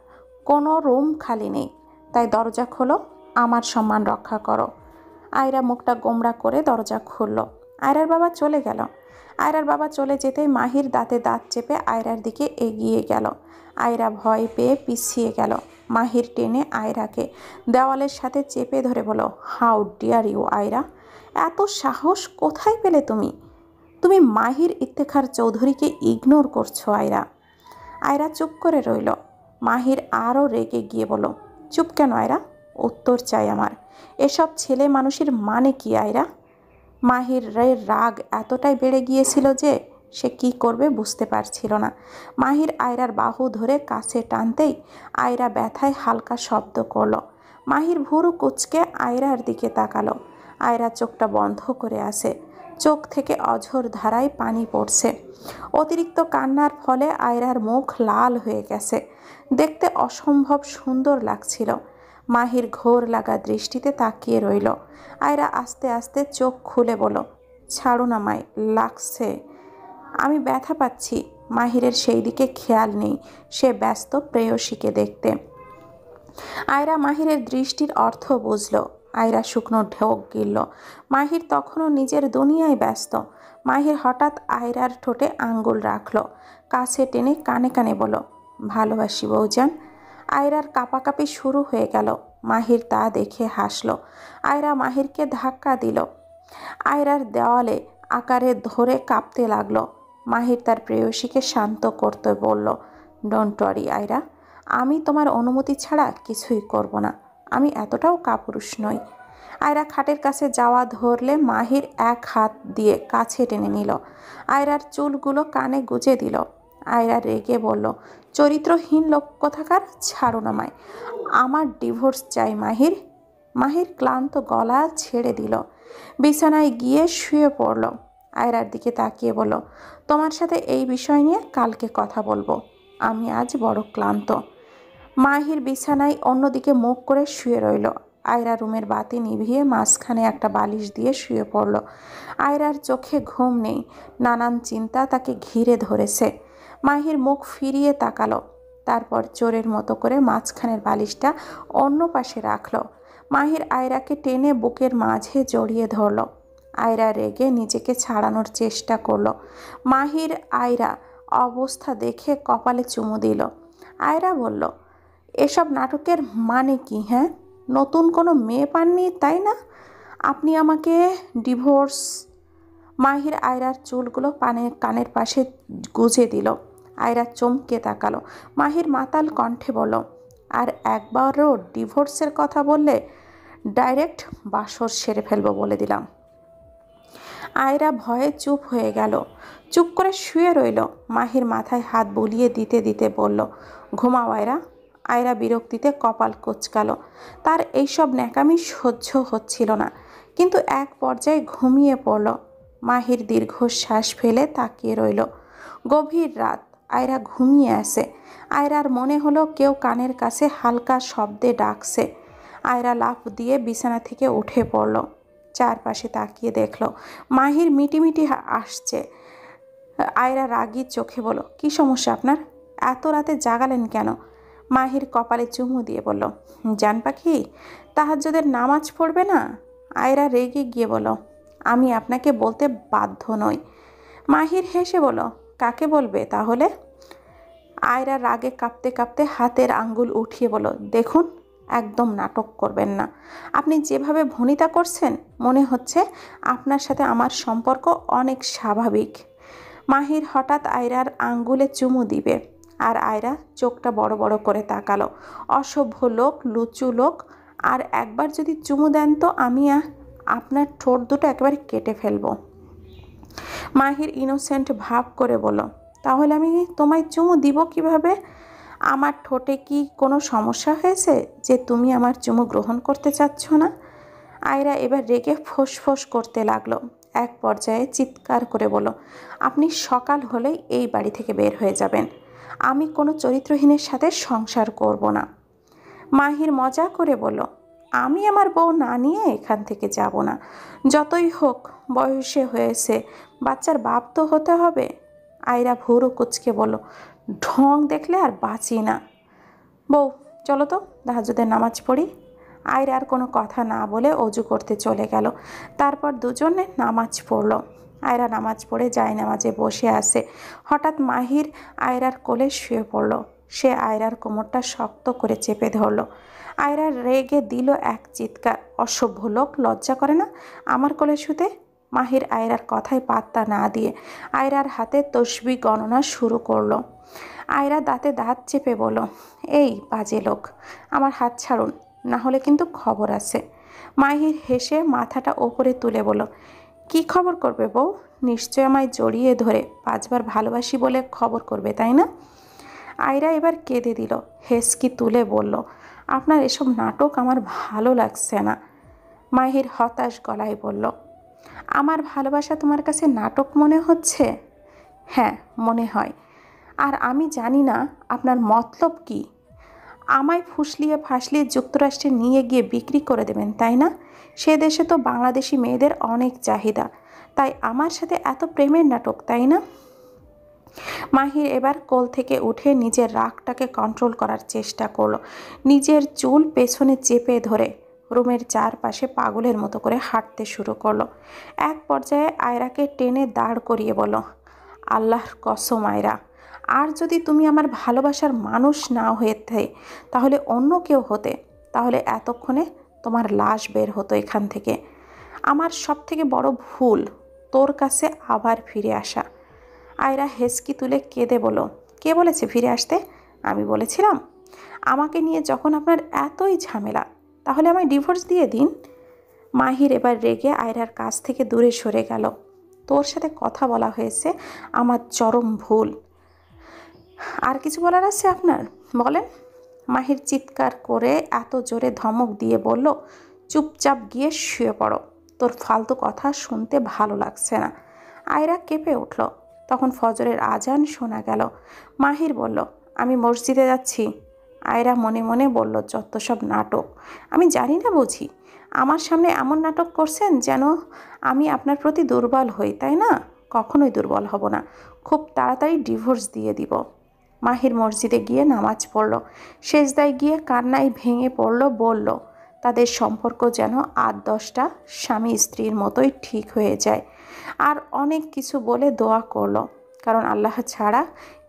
কোনো রুম খালি নেই, তাই দরজা খোলো, আমার সম্মান রক্ষা করো। আয়রা মুখটা গোমড়া করে দরজা খুলল। আয়রার বাবা চলে গেল। আয়রার বাবা চলে যেতেই মাহির দাঁতে দাঁত চেপে আয়রার দিকে এগিয়ে গেল। আয়রা ভয় পেয়ে পিছিয়ে গেল। মাহির টেনে আয়রাকে দেওয়ালের সাথে চেপে ধরে বলল, হাউ ডিয়ার ইউ আয়রা, এত সাহস কোথায় পেলে তুমি? তুমি মাহির ইফতেখার চৌধুরীকে ইগনোর করছো আয়রা। আয়রা চুপ করে রইল। মাহির আরও রেগে গিয়ে বলল, চুপ কেন আয়রা? উত্তর চাই আমার। এসব ছেলে মানুষের মানে কি আয়রা? মাহিরের রাগ এতটাই বেড়ে গিয়েছিল যে সে কি করবে বুঝতে পারছিল না। মাহির আয়রার বাহু ধরে কাছে টানতেই আয়রা ব্যথায় হালকা শব্দ করল। মাহির ভুরু কুঁচকে আয়রার দিকে তাকালো। আয়রা চোখটা বন্ধ করে আসে। চোখ থেকে অঝোর ধারায় পানি পড়ছে। অতিরিক্ত কান্নার ফলে আয়রার মুখ লাল হয়ে গেছে। দেখতে অসম্ভব সুন্দর লাগছিল। মাহির ঘোর লাগা দৃষ্টিতে তাকিয়ে রইল। আয়রা আস্তে আস্তে চোখ খুলে বলল, ছাড়ো না মাই, লাগছে, আমি ব্যথা পাচ্ছি। মাহিরের সেই দিকে খেয়াল নেই, সে ব্যস্ত প্রেয়সীকে দেখতে। আয়রা মাহিরের দৃষ্টির অর্থ বুঝল। আয়রা শুকনো ঢোক গিলল। মাহির তখনও নিজের দুনিয়ায় ব্যস্ত। মাহির হঠাৎ আয়রার ঠোঁটে আঙ্গুল রাখলো, কাছে টেনে কানে কানে বলল, ভালোবাসি বউজান। আয়রার কাঁপাকাঁপি শুরু হয়ে গেল। মাহির তা দেখে হাসলো। আয়রা মাহিরকে ধাক্কা দিল। আয়রার দেওয়ালে আকারে ধরে কাঁপতে লাগলো। মাহির তার প্রেয়সীকে শান্ত করতে বলল, ডোন্ট ওয়ারি আয়রা, আমি তোমার অনুমতি ছাড়া কিছুই করব না। আমি এতটাও কাপুরুষ নই। আয়রা খাটের কাছে যাওয়া ধরলে মাহির এক হাত দিয়ে কাছে টেনে নিল। আয়রার চুলগুলো কানে গুজে দিল। আয়রা রেগে বলল, চরিত্রহীন লোক কোথাকার, ছাড়ো না আমায়। আমার ডিভোর্স চাই মাহির। মাহির ক্লান্ত গলা ছেড়ে দিল। বিছানায় গিয়ে শুয়ে পড়ল। আয়রার দিকে তাকিয়ে বলল, তোমার সাথে এই বিষয় নিয়ে কালকে কথা বলবো। আমি আজ বড় ক্লান্ত। মাহির বিছানায় অন্যদিকে মুখ করে শুয়ে রইল। আয়রা রুমের বাতি নিভিয়ে মাঝখানে একটা বালিশ দিয়ে শুয়ে পড়ল। আয়রার চোখে ঘুম নেই, নানান চিন্তা তাকে ঘিরে ধরেছে। মাহির মুখ ফিরিয়ে তাকালো, তারপর চোরের মতো করে মাঝখানের বালিশটা অন্য পাশে রাখল। মাহির আয়রাকে টেনে বুকের মাঝে জড়িয়ে ধরল। আয়রা রেগে নিজেকে ছাড়ানোর চেষ্টা করলো। মাহির আয়রা অবস্থা দেখে কপালে চুমু দিল। আয়রা বলল, এসব নাটকের মানে কি? হ্যাঁ, নতুন কোনো মেয়ে পাননি তাই না? আপনি আমাকে ডিভোর্স। মাহির আয়রার চুলগুলো কানের পাশে গুজে দিল। আয়রা চমকে তাকালো। মাহির মাতাল কণ্ঠে বলল, আর একবারও ডিভোর্সের কথা বললে ডাইরেক্ট বাসর সেরে ফেলবো বলে দিলাম। আয়রা ভয়ে চুপ হয়ে গেল। চুপ করে শুয়ে রইল। মাহির মাথায় হাত বুলিয়ে দিতে দিতে বলল, ঘুমাও আয়রা। আয়রা বিরক্তিতে কপাল কুঁচকালো। তার এইসব ন্যাকামি সহ্য হচ্ছিল না, কিন্তু এক পর্যায়ে ঘুমিয়ে পড়ল। মাহির দীর্ঘশ্বাস ফেলে তাকিয়ে রইল। গভীর রাত, আয়রা ঘুমিয়ে আসে। আয়রার মনে হলো কেউ কানের কাছে হালকা শব্দে ডাকছে। আয়রা লাফ দিয়ে বিছানা থেকে উঠে পড়ল। চারপাশে তাকিয়ে দেখল মাহির মিটিমিটি আসছে। আয়রা রাগী চোখে বলল, কি সমস্যা আপনার? এত রাতে জাগালেন কেন? মাহির কপালে চুমু দিয়ে বলল, জান পাখি, তাহাজ্জুদের নামাজ পড়বে না? আয়রা রেগে গিয়ে বলল, আমি আপনাকে বলতে বাধ্য নই। মাহির হেসে বলল, কাকে বলবে তাহলে? আয়রা রাগে কাঁপতে কাঁপতে হাতের আঙ্গুল উঠিয়ে বলল, দেখুন, একদম নাটক করবেন না। আপনি যেভাবে ভনিতা করছেন মনে হচ্ছে আপনার সাথে আমার সম্পর্ক অনেক স্বাভাবিক। মাহির হঠাৎ আয়রার আঙ্গুলে চুমু দিবে, আর আয়রা চোখটা বড় বড় করে তাকালো। অসভ্য লোক, লুচু লোক, আর একবার যদি চুমু দেন তো আমি আপনার ঠোঁট দুটো একেবারে কেটে ফেলবো। মাহির ইনোসেন্ট ভাব করে বলল, তাহলে আমি তোমায় চুমু দিব কিভাবে? আমার ঠোঁটে কি কোনো সমস্যা হয়েছে যে তুমি আমার চুমু গ্রহণ করতে চাচ্ছ না? আয়রা এবার রেগে ফোঁস করতে লাগলো। এক পর্যায়ে চিৎকার করে বলল, আপনি সকাল হলেই এই বাড়ি থেকে বের হয়ে যাবেন। আমি কোনো চরিত্রহীনের সাথে সংসার করব না। মাহির মজা করে বলল, আমি আমার বউ না নিয়ে এখান থেকে যাব না। যতই হোক বয়সে হয়েছে, বাচ্চার বাপ তো হতে হবে। আয়রা ভুরু কুচকে বলল, ঢং দেখলে আর বাঁচি না। বউ, চলো তো তাহাজ্জুদের নামাজ পড়ি। আয়রা আর কোনো কথা না বলে অজু করতে চলে গেল। তারপর দুজনে নামাজ পড়ল। আয়রা নামাজ পড়ে জায়নামাজে বসে আছে। হঠাৎ মাহির আয়রার কোলে শুয়ে পড়ল। সে আয়রার কোমরটা শক্ত করে চেপে ধরল। আয়রা রেগে দিল এক চিৎকার, অসভ্য লোক, লজ্জা করে না আমার কোলে শুতে? মাহির আয়রার কথায় পাত্তা না দিয়ে আয়রার হাতে তসবিহ গণনা শুরু করলো। আয়রা দাঁতে দাঁত চেপে বলল, এই বাজে লোক, আমার হাত ছাড়ুন, না হলে কিন্তু খবর আছে। মাহির হেসে মাথাটা ওপরে তুলে বলল, কি খবর করবে বউ? নিশ্চয় আমায় জড়িয়ে ধরে 5 বার ভালোবাসি বলে খবর করবে, তাই না? আয়রা এবার কেঁদে দিল। হেসকি তুলে বলল, আপনার এসব নাটক আমার ভালো লাগছে না। মাহির হতাশ গলায় বলল, আমার ভালোবাসা তোমার কাছে নাটক মনে হচ্ছে? হ্যাঁ, মনে হয়। আর আমি জানি না আপনার মতলব কি। আমায় ফুসলিয়ে ফাসলিয়ে যুক্তরাষ্ট্রে নিয়ে গিয়ে বিক্রি করে দেবেন, তাই না? সে দেশে তো বাংলাদেশি মেয়েদের অনেক চাহিদা, তাই আমার সাথে এত প্রেমের নাটক, তাই না? মাহির এবার কোল থেকে উঠে নিজের রাগটাকে কন্ট্রোল করার চেষ্টা করলো। নিজের চুল পেছনে চেপে ধরে রুমের চারপাশে পাগলের মতো করে হাঁটতে শুরু করলো। এক পর্যায়ে আয়রাকে টেনে দাঁড় করিয়ে বলল, আল্লাহর কসম আয়রা, আর যদি তুমি আমার ভালোবাসার মানুষ না হতে তাহলে অন্য কেউ হতে, তাহলে এতক্ষণে তোমার লাশ বের হতো এখান থেকে। আমার সব থেকে বড় ভুল তোর কাছে আবার ফিরে আসা। আয়রা হেসকি তুলে কেঁদে বলল, কে বলেছে ফিরে আসতে? আমি বলেছিলাম? আমাকে নিয়ে যখন আপনার এতই ঝামেলা, তাহলে আমায় ডিভোর্স দিয়ে দিন। মাহির এবার রেগে আয়রার কাছ থেকে দূরে সরে গেল। তোর সাথে কথা বলা হয়েছে আমার চরম ভুল। আর কিছু বলার আছে আপনার? বলেন। মাহির চিৎকার করে এত জোরে ধমক দিয়ে বলল, চুপচাপ গিয়ে শুয়ে পড়ো, তোর ফালতু কথা শুনতে ভালো লাগছে না। আয়রা কেঁপে উঠল। তখন ফজরের আজান শোনা গেল। মাহির বলল, আমি মসজিদে যাচ্ছি। আয়রা মনে মনে বলল, যত সব নাটক, আমি জানি না বুঝি। আমার সামনে এমন নাটক করছেন যেন আমি আপনার প্রতি দুর্বল হই, তাই না? কখনোই দুর্বল হব না, খুব তাড়াতাড়ি ডিভোর্স দিয়ে দিব। মাহির মসজিদে গিয়ে নামাজ পড়ল। সেজদায় গিয়ে কান্নায় ভেঙে পড়ল, বলল, তাদের সম্পর্ক যেন ৮-১০টা স্বামী স্ত্রীর মতোই ঠিক হয়ে যায়। আর অনেক কিছু বলে দোয়া করল, কারণ আল্লাহ ছাড়া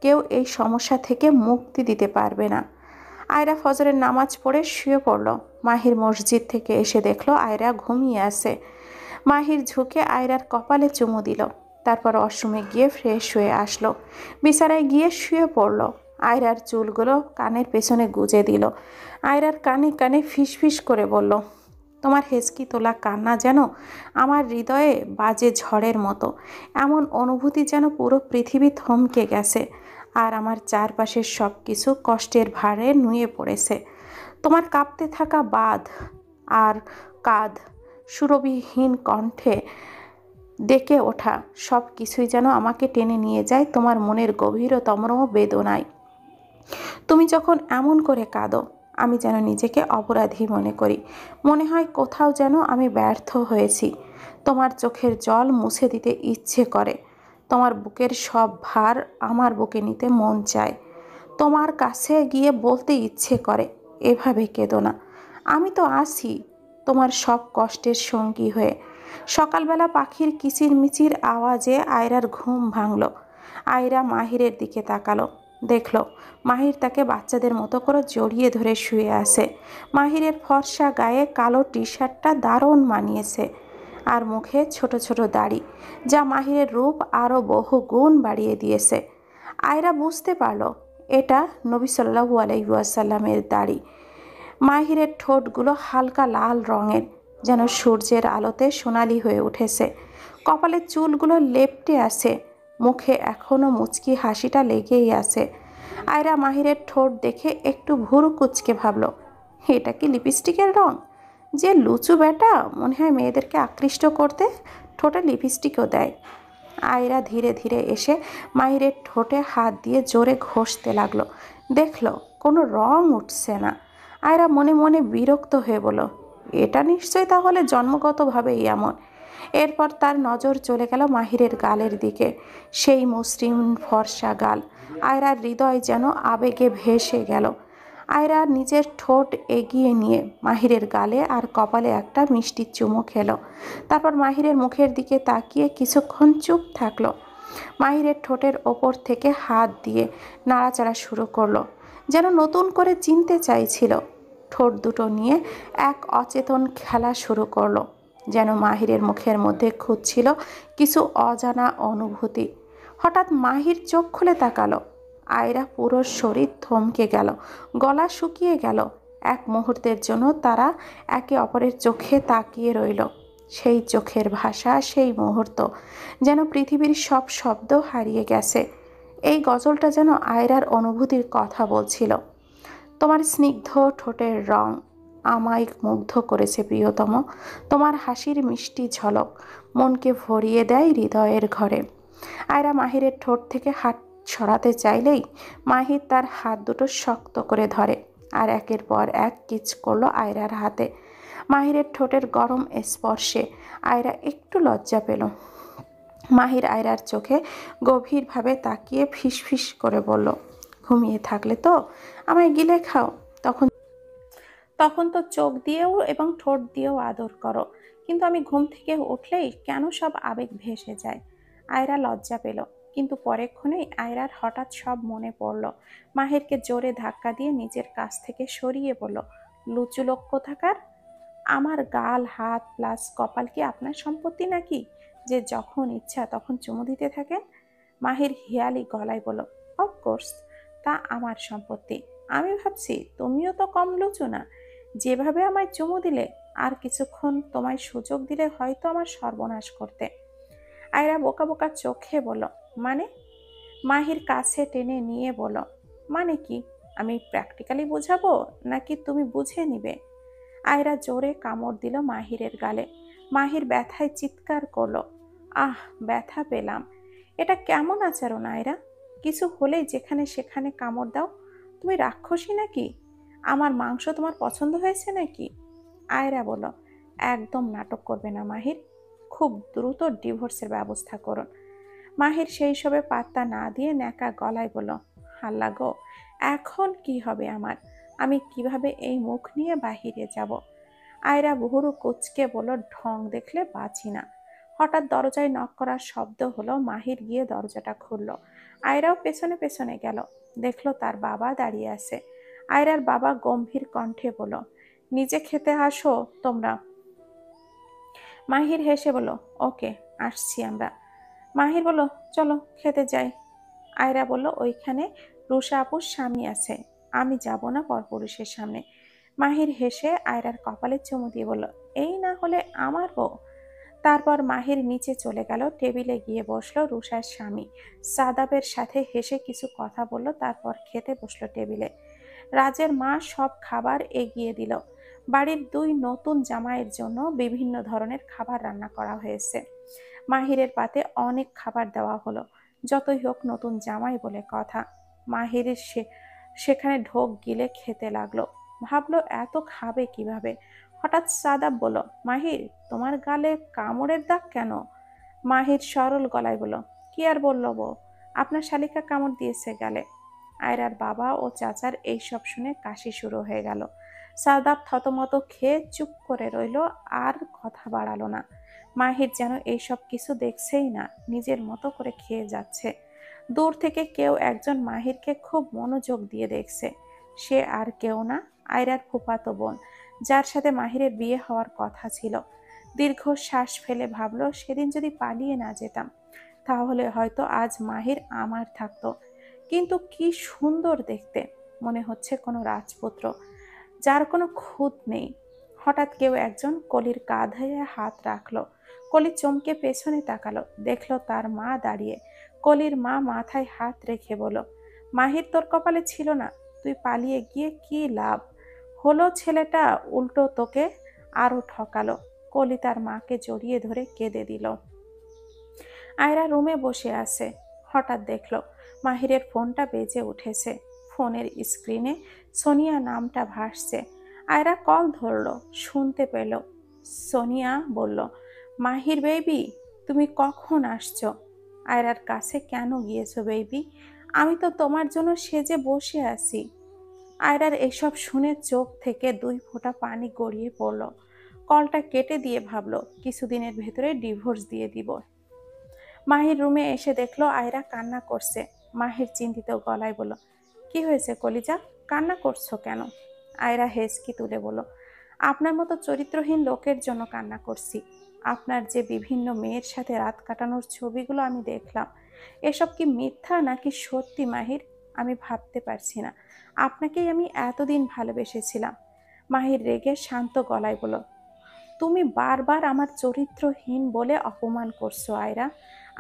কেউ এই সমস্যা থেকে মুক্তি দিতে পারবে না। আয়রা ফজরের নামাজ পড়ে শুয়ে পড়ল। মাহির মসজিদ থেকে এসে দেখল আয়রা ঘুমিয়ে আছে। মাহির ঝুঁকে আয়রার কপালে চুমু দিল, তারপর ওয়াশরুমে গিয়ে ফ্রেশ হয়ে আসলো। বিছানায় গিয়ে শুয়ে পড়ল। আয়রার চুলগুলো কানের পেছনে গুজে দিল। আয়রার কানে কানে ফিসফিস করে বলল, তোমার হেঁচকি তোলা কান্না যেন আমার হৃদয়ে বাজে ঝড়ের মতো। এমন অনুভূতি যেন পুরো পৃথিবী থমকে গেছে আর আমার চারপাশের সব কিছু কষ্টের ভারে নুয়ে পড়েছে। তোমার কাঁপতে থাকা বাঁধ আর কাঁধ, সুরবিহীন কণ্ঠে ডেকে ওঠা সব কিছুই যেন আমাকে টেনে নিয়ে যায় তোমার মনের গভীরতম বেদনায়। তুমি যখন এমন করে কাঁদো, আমি যেন নিজেকে অপরাধী মনে করি। মনে হয় কোথাও যেন আমি ব্যর্থ হয়েছি। তোমার চোখের জল মুছে দিতে ইচ্ছে করে। তোমার বুকের সব ভার আমার বুকে নিতে মন চায়। তোমার কাছে গিয়ে বলতে ইচ্ছে করে, এভাবে কেঁদো না, আমি তো আছি তোমার সব কষ্টের সঙ্গী হয়ে। সকালবেলা পাখির কিচিরমিচির আওয়াজে আয়রার ঘুম ভাঙল। আয়রা মাহিরের দিকে তাকালো, দেখল মাহির তাকে বাচ্চাদের মতো করে জড়িয়ে ধরে শুয়ে আছে। মাহিরের ফর্সা গায়ে কালো টি শার্টটা দারুণ মানিয়েছে, আর মুখে ছোট ছোট দাড়ি, যা মাহিরের রূপ আরও বহু গুণ বাড়িয়ে দিয়েছে। আয়রা বুঝতে পারল এটা নবী সাল্লাল্লাহু আলাইহি ওয়াসাল্লামের দাড়ি। মাহিরের ঠোঁটগুলো হালকা লাল রঙের, যেন সূর্যের আলোতে সোনালি হয়ে উঠেছে। কপালের চুলগুলো লেপ্টে আছে, মুখে এখনও মুচকি হাসিটা লেগেই আছে। আয়রা মাহিরের ঠোঁট দেখে একটু ভুরু কুঁচকে ভাবল, এটা কি লিপস্টিকের রং? যে লুচু বেটা, মনে হয় মেয়েদেরকে আকৃষ্ট করতে ঠোঁটে লিপস্টিকও দেয়। আয়রা ধীরে ধীরে এসে মাহিরের ঠোঁটে হাত দিয়ে জোরে ঘষতে লাগলো। দেখল কোনো রং উঠছে না। আয়রা মনে মনে বিরক্ত হয়ে বলল, এটা নিশ্চয়ই তাহলে জন্মগতভাবেই এমন। এরপর তার নজর চলে গেল মাহিরের গালের দিকে। সেই মসৃণ ফর্সা গাল। আয়রার হৃদয় যেন আবেগে ভেসে গেল। আয়রা নিজের ঠোঁট এগিয়ে নিয়ে মাহিরের গালে আর কপালে একটা মিষ্টি চুমু খেলো। তারপর মাহিরের মুখের দিকে তাকিয়ে কিছুক্ষণ চুপ থাকলো। মাহিরের ঠোঁটের ওপর থেকে হাত দিয়ে নাড়াচাড়া শুরু করলো, যেন নতুন করে চিনতে চাইছিল। ঠোঁট দুটো নিয়ে এক অচেতন খেলা শুরু করলো, যেন মাহিরের মুখের মধ্যে খুঁজছিল কিছু অজানা অনুভূতি। হঠাৎ মাহির চোখ খুলে তাকালো। আয়রা পুরো শরীর থমকে গেল, গলা শুকিয়ে গেল। এক মুহূর্তের জন্য তারা একে অপরের চোখে তাকিয়ে রইল। সেই চোখের ভাষা, সেই মুহূর্ত, যেন পৃথিবীর সব শব্দ হারিয়ে গেছে। এই গজলটা যেন আয়রার অনুভূতির কথা বলছিল। তোমার স্নিগ্ধ ঠোঁটের রং আমায় মুগ্ধ করেছে প্রিয়তম। তোমার হাসির মিষ্টি ঝলক মনকে ভরিয়ে দেয় হৃদয়ের ঘরে। আয়রা মাহিরের ঠোঁট থেকে হাত সরাতে চাইলেই মাহির তার হাত দুটো শক্ত করে ধরে আর একের পর এক কিচ করলো আয়রার হাতে। মাহিরের ঠোঁটের গরম স্পর্শে আয়রা একটু লজ্জা পেল। মাহির আয়রার চোখে গভীরভাবে তাকিয়ে ফিসফিস করে বলল, ঘুমিয়ে থাকলে তো আমায় গিলে খাও। তখন তো চোখ দিয়েও এবং ঠোঁট দিয়েও আদর করো, কিন্তু আমি ঘুম থেকে উঠলেই কেন সব আবেগ ভেসে যায়। আয়রা লজ্জা পেল, কিন্তু পরেক্ষণেই আয়রার হঠাৎ সব মনে পড়ল। মাহিরকে জোরে ধাক্কা দিয়ে নিজের কাছ থেকে সরিয়ে বলল, লুচু লোক কোথাকার! আমার গাল, হাত প্লাস কপাল কি আপনার সম্পত্তি নাকি, যে যখন ইচ্ছা তখন চুমু দিতে থাকেন? মাহির হিয়ালি গলায় বলল, অফকোর্স, তা আমার সম্পত্তি। আমি ভাবছি তুমিও তো কম লুচু না, যেভাবে আমায় চুমু দিলে। আর কিছুক্ষণ তোমায় সুযোগ দিলে হয়তো আমার সর্বনাশ করতে। আয়রা বোকা বোকা চোখে বলল, মানে? মাহির কাছে টেনে নিয়ে বলল, মানে কি? আমি প্র্যাকটিক্যালি বোঝাবো নাকি তুমি বুঝে নিবে? আয়রা জোরে কামড় দিল মাহিরের গালে। মাহির ব্যথায় চিৎকার করলো, আহ, ব্যথা পেলাম। এটা কেমন আচরণ আয়রা? কিছু হলেই যেখানে সেখানে কামড় দাও। তুমি রাক্ষসী নাকি? আমার মাংস তোমার পছন্দ হয়েছে নাকি? আয়রা বলল, একদম নাটক করবে না মাহির, খুব দ্রুত ডিভোর্সের ব্যবস্থা করুন। মাহির সেই সবে পাত্তা না দিয়ে ন্যাকা গলায় বলল, হাল্লা গো, এখন কি হবে আমার? আমি কিভাবে এই মুখ নিয়ে বাহিরে যাব? আয়রা বহুরু কুচকে বলল, ঢং দেখলে বাঁচি না। হঠাৎ দরজায় নক করার শব্দ হলো। মাহির গিয়ে দরজাটা খুলল। আয়রাও পেছনে পেছনে গেল। দেখলো তার বাবা দাঁড়িয়ে আছে। আয়রার বাবা গম্ভীর কণ্ঠে বলল, নিজে খেতে আসো তোমরা। মাহির হেসে বলল, ওকে, আসছি আমরা। মাহির বলল, চলো খেতে যাই। আয়রা বলল, ওইখানে রুষা আপুর স্বামী আছে, আমি যাব না পরপুরুষের সামনে। মাহির হেসে আয়রার কপালে চুমু দিয়ে বলল, এই না হলে আমার বউ। তারপর মাহির নিচে চলে গেল, টেবিলে গিয়ে বসলো রুষার স্বামী সাদাবের সাথে। হেসে কিছু কথা বলল, তারপর খেতে বসলো টেবিলে। রাজের মা সব খাবার এগিয়ে দিল। বাড়ির দুই নতুন জামাইয়ের জন্য বিভিন্ন ধরনের খাবার রান্না করা হয়েছে। মাহিরের পাতে অনেক খাবার দেওয়া হলো। যতই হোক নতুন জামাই বলে কথা। মাহিরের সেখানে ঢোক গিলে খেতে লাগলো। ভাবলো এত খাবে কিভাবে। হঠাৎ সাদাব বলল, মাহির, তোমার গালে কামড়ের দাগ কেন? মাহির সরল গলায় বলল, কি আর বললো বউ, আপনার শালিকা কামড় দিয়েছে গালে। আয়রার বাবা ও চাচার এইসব শুনে কাশি শুরু হয়ে গেল। সাদাব থতমত খেয়ে চুপ করে রইল, আর কথা বাড়ালো না। মাহির যেন এইসব কিছু দেখছেই না, নিজের মতো করে খেয়ে যাচ্ছে। দূর থেকে কেউ একজন মাহিরকে খুব মনোযোগ দিয়ে দেখছে। সে আর কেউ না, আয়রার ফুফাতো বোন, যার সাথে মাহিরের বিয়ে হওয়ার কথা ছিল। দীর্ঘ শ্বাস ফেলে ভাবলো, সেদিন যদি পালিয়ে না যেতাম তাহলে হয়তো আজ মাহির আমার থাকতো। কিন্তু কি সুন্দর দেখতে, মনে হচ্ছে কোনো রাজপুত্র, যার কোনো খুঁত নেই। হঠাৎ কেউ একজন কলির কাঁধে হাত রাখলো। কলি চমকে পেছনে তাকালো, দেখলো তার মা দাঁড়িয়ে। কলির মা মাথায় হাত রেখে বলল, মাহির, তোর কপালে ছিল না, তুই পালিয়ে গিয়ে কি লাভ হলো? ছেলেটা উল্টো তোকে আরো ঠকালো। কলি তার মাকে জড়িয়ে ধরে কেঁদে দিল। আয়রা রুমে বসে আছে। হঠাৎ দেখলো মাহিরের ফোনটা বেজে উঠেছে। ফোনের স্ক্রিনে সোনিয়া নামটা ভাসছে। আয়রা কল ধরলো, শুনতে পেল সোনিয়া বলল, মাহির বেবি, তুমি কখন আসছো? আয়রার কাছে কেন গিয়েছো বেবি? আমি তো তোমার জন্য সেজে বসে আছি। আয়রার এসব শুনে চোখ থেকে দুই ফোঁটা পানি গড়িয়ে পড়ল। কলটা কেটে দিয়ে ভাবলো কিছুদিনের ভেতরে ডিভোর্স দিয়ে দিব। মাহির রুমে এসে দেখলো আয়রা কান্না করছে। মাহির চিন্তিত গলায় বলল, কি হয়েছে কলিজা, কান্না করছো কেন? আয়রা হেসকি তুলে বলল, আপনার মতো চরিত্রহীন লোকের জন্য কান্না করছি। আপনার যে বিভিন্ন মেয়ের সাথে রাত কাটানোর ছবিগুলো আমি দেখলাম, এসব কি মিথ্যা নাকি সত্যি মাহির? আমি ভাবতে পারছি না। আপনাকেই আমি এতদিন ভালোবেসেছিলাম। মাহির রেগে শান্ত গলায় বলল, তুমি বারবার আমার চরিত্রহীন বলে অপমান করছো আয়রা।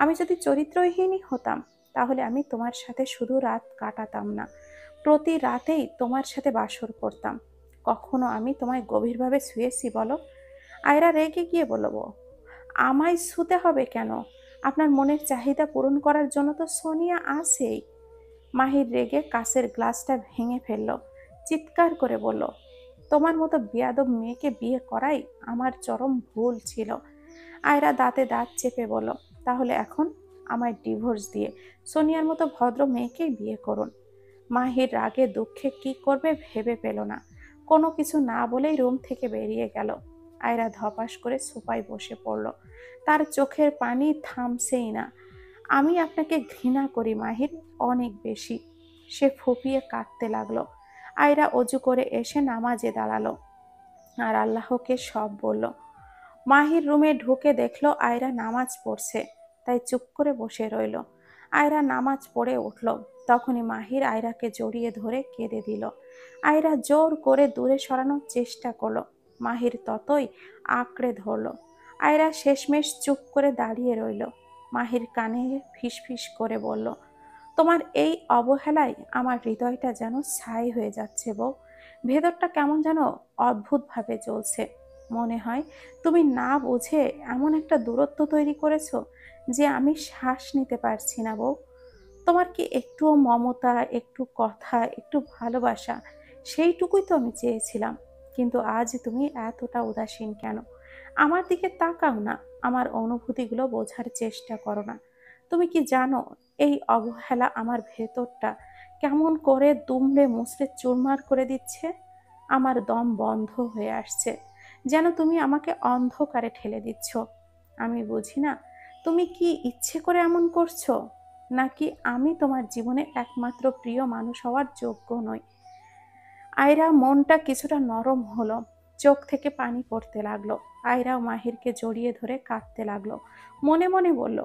আমি যদি চরিত্রহীনই হতাম তাহলে আমি তোমার সাথে শুধু রাত কাটাতাম না, প্রতি রাতেই তোমার সাথে বাসর করতাম। কখনো আমি তোমায় গভীরভাবে শুয়েছি বলো? আয়রা রেগে গিয়ে বলবো, আমায় শুতে হবে কেন? আপনার মনের চাহিদা পূরণ করার জন্য তো সোনিয়া আছেই। মাহির রেগে কাঁচের গ্লাসটা ভেঙে ফেলল। চিৎকার করে বলল, তোমার মতো বেয়াদব মেয়েকে বিয়ে করাই আমার চরম ভুল ছিল। আয়রা দাঁতে দাঁত চেপে বলল, তাহলে এখন আমায় ডিভোর্স দিয়ে সোনিয়ার মতো ভদ্র মেয়েকেই বিয়ে করুন। মাহির রাগে দুঃখে কি করবে ভেবে পেল না। কোনো কিছু না বলেই রুম থেকে বেরিয়ে গেল। আয়রা ধপাস করে সোফায় বসে পড়ল। তার চোখের পানি থামছেই না। আমি আপনাকে ঘৃণা করি মাহির, অনেক বেশি। সে ফুপিয়ে কাঁদতে লাগলো। আয়রা অজু করে এসে নামাজে দাঁড়ালো আর আল্লাহকে সব বলল। মাহির রুমে ঢুকে দেখলো আয়রা নামাজ পড়ছে, তাই চুপ করে বসে রইল। আয়রা নামাজ পড়ে উঠল। তখনই মাহির আয়রাকে জড়িয়ে ধরে কেঁদে দিল। আয়রা জোর করে দূরে সরানোর চেষ্টা করলো। মাহির ততই আঁকড়ে ধরল। আয়রা শেষমেশ চুপ করে দাঁড়িয়ে রইল। মাহির কানে ফিসফিস করে বলল, তোমার এই অবহেলায় আমার হৃদয়টা যেন ছাই হয়ে যাচ্ছে বউ। ভেতরটা কেমন যেন অদ্ভুতভাবে জ্বলছে। মনে হয় তুমি না বুঝে এমন একটা দূরত্ব তৈরি করেছো যে আমি শ্বাস নিতে পারছি না বউ। তোমার কি একটুও মমতা, একটু কথা, একটু ভালোবাসা, সেইটুকুই তো আমি চেয়েছিলাম। কিন্তু আজ তুমি এতটা উদাসীন কেন? আমার দিকে তাকাও না, আমার অনুভূতিগুলো বোঝার চেষ্টা করো না। তুমি কি জানো এই অবহেলা আমার ভেতরটা কেমন করে দুমড়ে মুচড়ে চুরমার করে দিচ্ছে? আমার দম বন্ধ হয়ে আসছে, যেন তুমি আমাকে অন্ধকারে ঠেলে দিচ্ছ। আমি বুঝি না তুমি কি ইচ্ছে করে এমন করছো, নাকি আমি তোমার জীবনে একমাত্র প্রিয় মানুষ হওয়ার যোগ্য নই। আয়রা মনটা কিছুটা নরম হলো, চোখ থেকে পানি পড়তে লাগলো। আয়রাও মাহিরকে জড়িয়ে ধরে কাঁদতে লাগলো। মনে মনে বলল,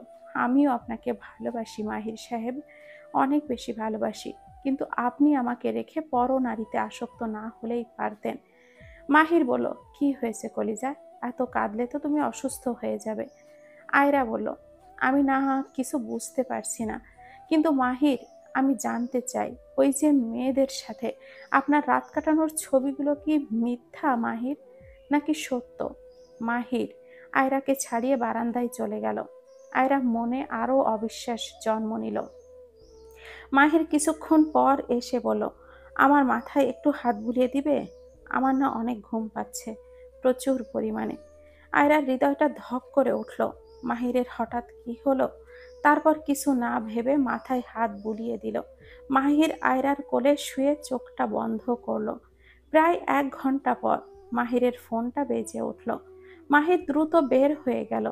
আমিও আপনাকে ভালোবাসি মাহির সাহেব, অনেক বেশি ভালোবাসি। কিন্তু আপনি আমাকে রেখে পর নারীতে আসক্ত না হলেই পারতেন। মাহির বলল, কি হয়েছে কলিজা? এত কাঁদলে তো তুমি অসুস্থ হয়ে যাবে। আয়রা বলল, আমি না কিছু বুঝতে পারছি না, কিন্তু মাহির, আমি জানতে চাই ওই যে মেয়েদের সাথে আপনার রাত কাটানোর ছবিগুলো কি মিথ্যা মাহির, নাকি সত্য? মাহির আয়রাকে ছাড়িয়ে বারান্দায় চলে গেল। আয়রা মনে আরো অবিশ্বাস জন্ম নিল। মাহির কিছুক্ষণ পর এসে বলল, আমার মাথায় একটু হাত বুলিয়ে দিবে? আমার না অনেক ঘুম পাচ্ছে, প্রচুর পরিমাণে। আয়রার হৃদয়টা ধক করে উঠল। মাহিরের হঠাৎ কি হলো? তারপর কিছু না ভেবে মাথায় হাত বুলিয়ে দিল। মাহির আয়রার কোলে শুয়ে চোখটা বন্ধ করলো। প্রায় 1 ঘন্টা পর মাহিরের ফোনটা বেজে উঠল। মাহির দ্রুত বের হয়ে গেল।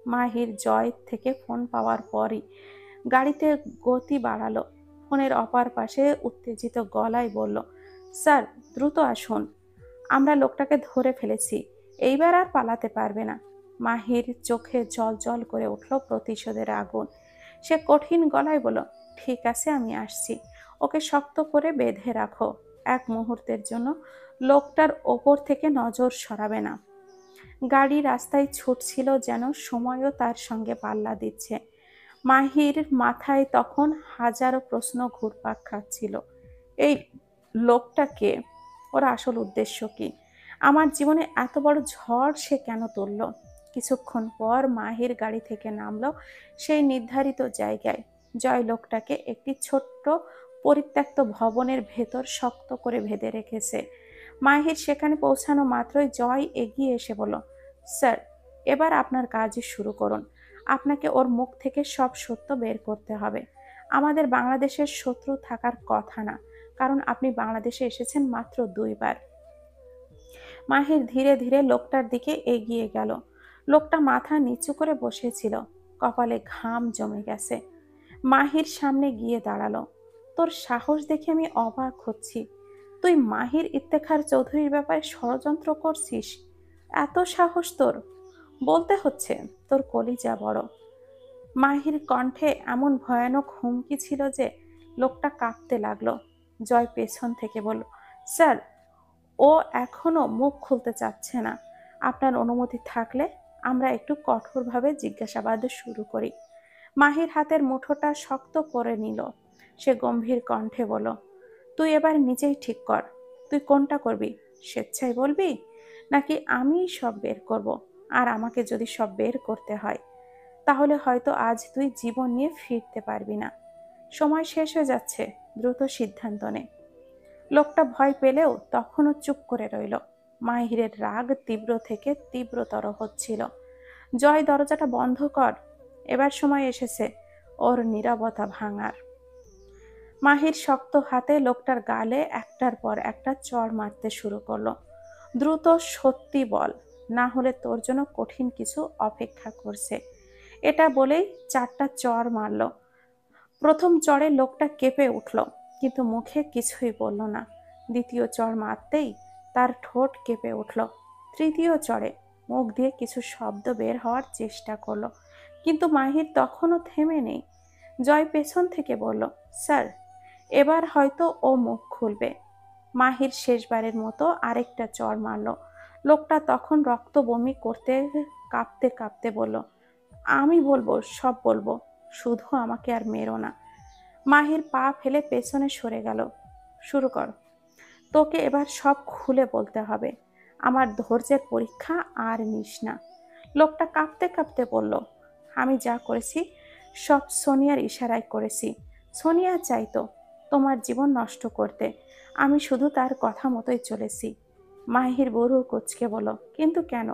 মাহির জয় থেকে ফোন পাওয়ার পরই গাড়িতে গতি বাড়ালো। ফোনের অপার পাশে উত্তেজিত গলায় বলল, স্যার দ্রুত আসুন, আমরা লোকটাকে ধরে ফেলেছি, এইবার আর পালাতে পারবে না। মাহির চোখে জল জল করে উঠল প্রতিশোধের আগুন। সে কঠিন গলায় বলল, ঠিক আছে আমি আসছি, ওকে শক্ত করে বেঁধে রাখো। এক মুহূর্তের জন্য লোকটার ওপর থেকে নজর সরাবে না। গাড়ি রাস্তায় ছুটছিল যেন সময়ও তার সঙ্গে পাল্লা দিচ্ছে। মাহির মাথায় তখন হাজারো প্রশ্ন ঘুরপাক খাচ্ছিল। এই লোকটাকে, ওর আসল উদ্দেশ্য কি? আমার জীবনে এত বড় ঝড় সে কেন তুলল? কিছুক্ষণ পর মাহির গাড়ি থেকে নামলো সেই নির্ধারিত জায়গায়। জয় লোকটাকে একটি ছোট্ট পরিত্যক্ত ভবনের ভেতর শক্ত করে বেঁধে রেখেছে। মাহির সেখানে পৌঁছানো মাত্রই জয় এগিয়ে এসে বলল, স্যার এবার আপনার কাজ শুরু করুন। আপনাকে ওর মুখ থেকে সব সত্য বের করতে হবে। আমাদের বাংলাদেশের শত্রু থাকার কথা না, কারণ আপনি বাংলাদেশে এসেছেন মাত্র 2 বার। মাহির ধীরে ধীরে লোকটার দিকে এগিয়ে গেল। লোকটা মাথা নিচু করে বসেছিল, কপালে ঘাম জমে গেছে। মাহির সামনে গিয়ে দাঁড়ালো। তোর সাহস দেখে আমি অবাক হচ্ছি। তুই মাহির ইফতেখার চৌধুরীর ব্যাপারে ষড়যন্ত্র করছিস? এত সাহস তোর? বলতে হচ্ছে তোর কলিজা বড়। মাহির কণ্ঠে এমন ভয়ানক হুমকি ছিল যে লোকটা কাঁপতে লাগলো। জয় পেছন থেকে বলল, স্যার ও এখনো মুখ খুলতে চাচ্ছে না। আপনার অনুমতি থাকলে আমরা একটু কঠোরভাবে জিজ্ঞাসাবাদ শুরু করি। মাহির হাতের মুঠোটা শক্ত করে নিল। সে গম্ভীর কণ্ঠে বলল, তুই এবার নিজেই ঠিক কর, তুই কোনটা করবি? স্বেচ্ছায় বলবি, নাকি আমি সব বের করব? আর আমাকে যদি সব বের করতে হয়, তাহলে হয়তো আজ তুই জীবন নিয়ে ফিরতে পারবি না। সময় শেষ হয়ে যাচ্ছে, দ্রুত সিদ্ধান্ত নে। লোকটা ভয় পেলেও তখনও চুপ করে রইল। মাহিরের রাগ তীব্র থেকে তীব্রতর হচ্ছিল। জয় দরজাটা বন্ধ কর, এবার সময় এসেছে ওর নীরবতা ভাঙার। মাহির শক্ত হাতে লোকটার গালে একটার পর একটা চড় মারতে শুরু করলো। দ্রুত সত্যি বল, না হলে তোর জন্য কঠিন কিছু অপেক্ষা করছে। এটা বলেই 4টা চড় মারল। প্রথম চড়ে লোকটা কেঁপে উঠল, কিন্তু মুখে কিছুই বলল না। দ্বিতীয় চড় মারতেই তার ঠোঁট কেঁপে উঠল। তৃতীয় চড়ে মুখ দিয়ে কিছু শব্দ বের হওয়ার চেষ্টা করলো, কিন্তু মাহির তখনও থেমে নেই। জয় পেছন থেকে বলল, স্যার, এবার হয়তো ও মুখ খুলবে। মাহির শেষবারের মতো আরেকটা চড় মারল। লোকটা তখন রক্ত বমি করতে কাঁপতে কাঁপতে বলল, আমি বলবো, সব বলবো, শুধু আমাকে আর মেরো না। মাহির পা ফেলে পেছনে সরে গেল। শুরু কর, তোকে এবার সব খুলে বলতে হবে। আমার ধৈর্যের পরীক্ষা আর নিস না। লোকটা কাঁপতে কাঁপতে বলল, আমি যা করেছি সব সোনিয়ার ইশারায় করেছি। সোনিয়া চাইতো তোমার জীবন নষ্ট করতে, আমি শুধু তার কথা মতোই চলেছি। মাহির বড় কোচকে বলল, কিন্তু কেন?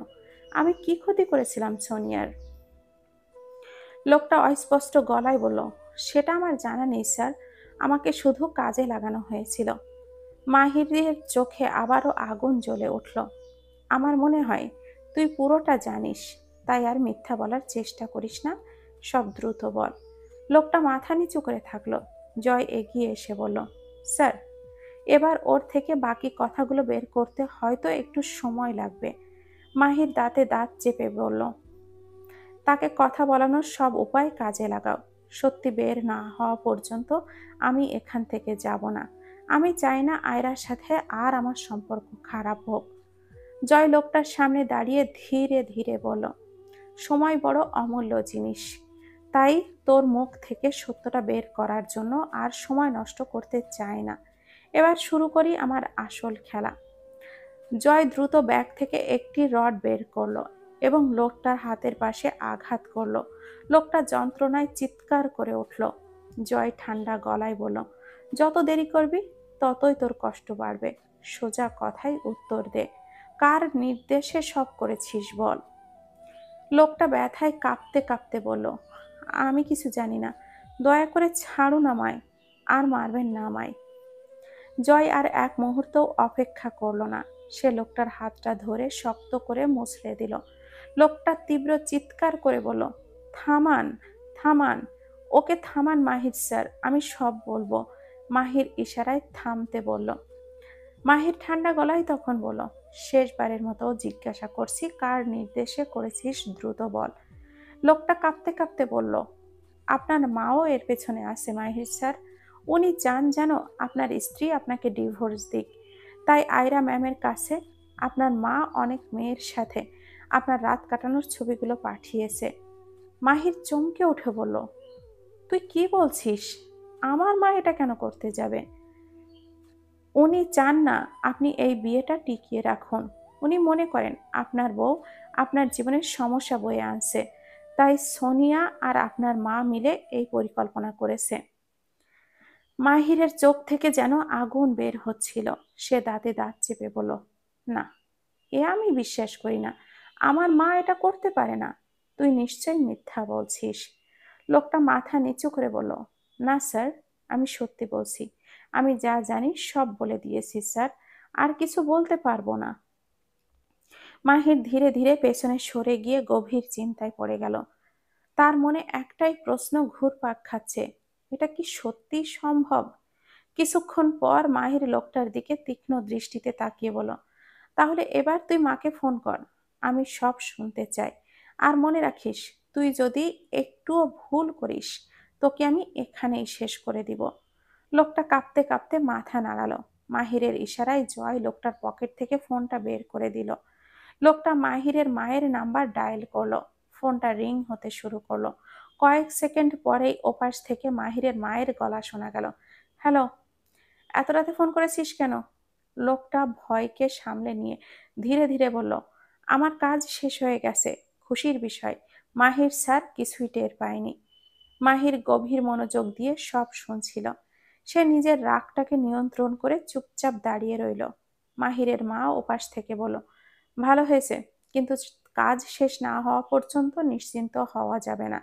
আমি কি ক্ষতি করেছিলাম সোনিয়ার? লোকটা অস্পষ্ট গলায় বলল, সেটা আমার জানা নেই স্যার, আমাকে শুধু কাজে লাগানো হয়েছিল। মাহিরের চোখে আবারও আগুন জ্বলে উঠল। আমার মনে হয় তুই পুরোটা জানিস, তাই আর মিথ্যা বলার চেষ্টা করিস না, সব দ্রুত বল। লোকটা মাথা নিচু করে থাকলো। জয় এগিয়ে এসে বলল, স্যার, এবার ওর থেকে বাকি কথাগুলো বের করতে হয়তো একটু সময় লাগবে। মাহির দাঁতে দাঁত চেপে বলল, তাকে কথা বলানোর সব উপায় কাজে লাগাও। সত্যি বের না হওয়া পর্যন্ত আমি এখান থেকে যাব না। আমি চাই না আয়রার সাথে আর আমার সম্পর্ক খারাপ হোক। জয় লোকটার সামনে দাঁড়িয়ে ধীরে ধীরে বলল, সময় বড় অমূল্য জিনিস, তাই তোর মুখ থেকে সত্যটা বের করার জন্য আর সময় নষ্ট করতে চাই না। এবার শুরু করি আমার আসল খেলা। জয় দ্রুত ব্যাগ থেকে একটি রড বের করলো এবং লোকটার হাতের পাশে আঘাত করলো। লোকটা যন্ত্রণায় চিৎকার করে উঠল। জয় ঠান্ডা গলায় বলল, যত দেরি করবি ততই তোর কষ্ট বাড়বে। সোজা কথায় উত্তর দে, কার নির্দেশে সব করেছিস বল। লোকটা ব্যথায় কাঁপতে কাঁপতে বলল, আমি কিছু জানি না, দয়া করে ছাড়ুন আমায়, আর মারবেন না আমায়। জয় আর এক মুহূর্তও অপেক্ষা করলো না। সে লোকটার হাতটা ধরে শক্ত করে মুছড়ে দিল। লোকটা তীব্র চিৎকার করে বলল, থামান, থামান, ওকে থামান মাহির স্যার, আমি সব বলবো। মাহির ইশারায় থামতে বলল। মাহির ঠান্ডা গলায় তখন বলল, শেষবারের মতো জিজ্ঞাসা করছি, কার নির্দেশে করেছিস, দ্রুত বল। লোকটা কাঁপতে কাঁপতে বলল, আপনার মাও এর পেছনে আছে মাহির স্যার। উনি চান যেন আপনার স্ত্রী আপনাকে ডিভোর্স দিক, তাই আয়রা ম্যামের কাছে আপনার মা অনেক মেয়ের সাথে আপনার রাত কাটানোর ছবিগুলো পাঠিয়েছে। মাহির চমকে উঠে বলল, তুই কি বলছিস? আমার মা এটা কেন করতে যাবে? উনি চান না আপনি এই বিয়েটা টিকিয়ে রাখুন। উনি মনে করেন আপনার বউ আপনার জীবনের সমস্যা বয়ে আনছে, তাই সোনিয়া আর আপনার মা মিলে এই পরিকল্পনা করেছে। মাহিরের চোখ থেকে যেন আগুন বের হচ্ছিল। সে দাঁতে দাঁত চেপে বলল, না, এ আমি বিশ্বাস করি না। আমার মা এটা করতে পারে না। তুই নিশ্চয়ই মিথ্যা বলছিস। লোকটা মাথা নিচু করে বলল, না স্যার, আমি সত্যি বলছি। আমি যা জানি সব বলে দিয়েছি স্যার, আর কিছু বলতে পারবো না। মাহির ধীরে ধীরে পেছনে সরে গিয়ে গভীর চিন্তায় পড়ে গেল। তার মনে একটাই প্রশ্ন ঘুরপাক খাচ্ছে, এটা কি সত্যি সম্ভব? কিছুক্ষণ পর মাহির লোকটার দিকে তীক্ষ্ণ দৃষ্টিতে তাকিয়ে বলল, তাহলে এবার তুই মাকে ফোন কর, আমি সব শুনতে চাই। আর মনে রাখিস, তুই যদি একটুও ভুল করিস তোকে আমি এখানেই শেষ করে দিব। লোকটা কাঁপতে কাঁপতে মাথা নাড়ালো। মাহিরের ইশারায় জয় লোকটার পকেট থেকে ফোনটা বের করে দিল। লোকটা মাহিরের মায়ের নাম্বার ডায়াল করলো। ফোনটা রিং হতে শুরু করলো। কয়েক সেকেন্ড পরেই ওপাশ থেকে মাহিরের মায়ের গলা শোনা গেল, হ্যালো, এত রাতে ফোন করেছিস কেন? লোকটা ভয়কে সামলে নিয়ে ধীরে ধীরে বলল, আমার কাজ শেষ হয়ে গেছে। খুশির বিষয়, মাহির স্যার কিছুই টের পায়নি। মাহির গভীর মনোযোগ দিয়ে সব শুনছিল। সে নিজের রাগটাকে নিয়ন্ত্রণ করে চুপচাপ দাঁড়িয়ে রইল। মাহিরের মা ওপাশ থেকে বলল, ভালো হয়েছে, কিন্তু কাজ শেষ না হওয়া পর্যন্ত নিশ্চিন্ত হওয়া যাবে না।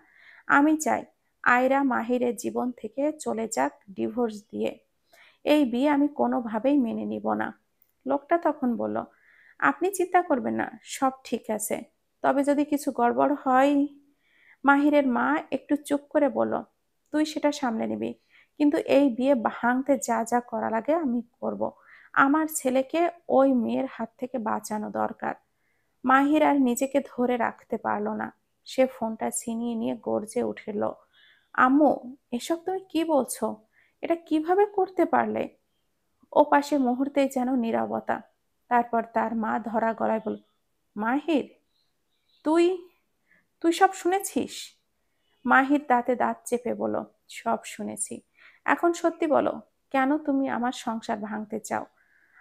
আমি চাই আয়রা মাহিরের জীবন থেকে চলে যাক ডিভোর্স দিয়ে। এই বিয়ে আমি কোনোভাবেই মেনে নিব না। লোকটা তখন বলল, আপনি চিন্তা করবেন না, সব ঠিক আছে। তবে যদি কিছু গড়বড় হয়। মাহিরের মা একটু চুপ করে বলল, তুই সেটা সামলে নিবি, কিন্তু এই বিয়ে ভাঙতে যা যা করা লাগে আমি করব। আমার ছেলেকে ওই মেয়ের হাত থেকে বাঁচানো দরকার। মাহির আর নিজেকে ধরে রাখতে পারল না। সে ফোনটা ছিনিয়ে নিয়ে গর্জে উঠল, আম্মু, এসব তুমি কি বলছো? এটা কিভাবে করতে পারলে? ও পাশে মুহূর্তেই যেন নীরবতা। তারপর তার মা ধরা গলায় বলল, মাহির, তুই তুই সব শুনেছিস? মাহির দাঁতে দাঁত চেপে বলল, সব শুনেছি। এখন সত্যি বলো, কেন তুমি আমার সংসার ভাঙতে চাও?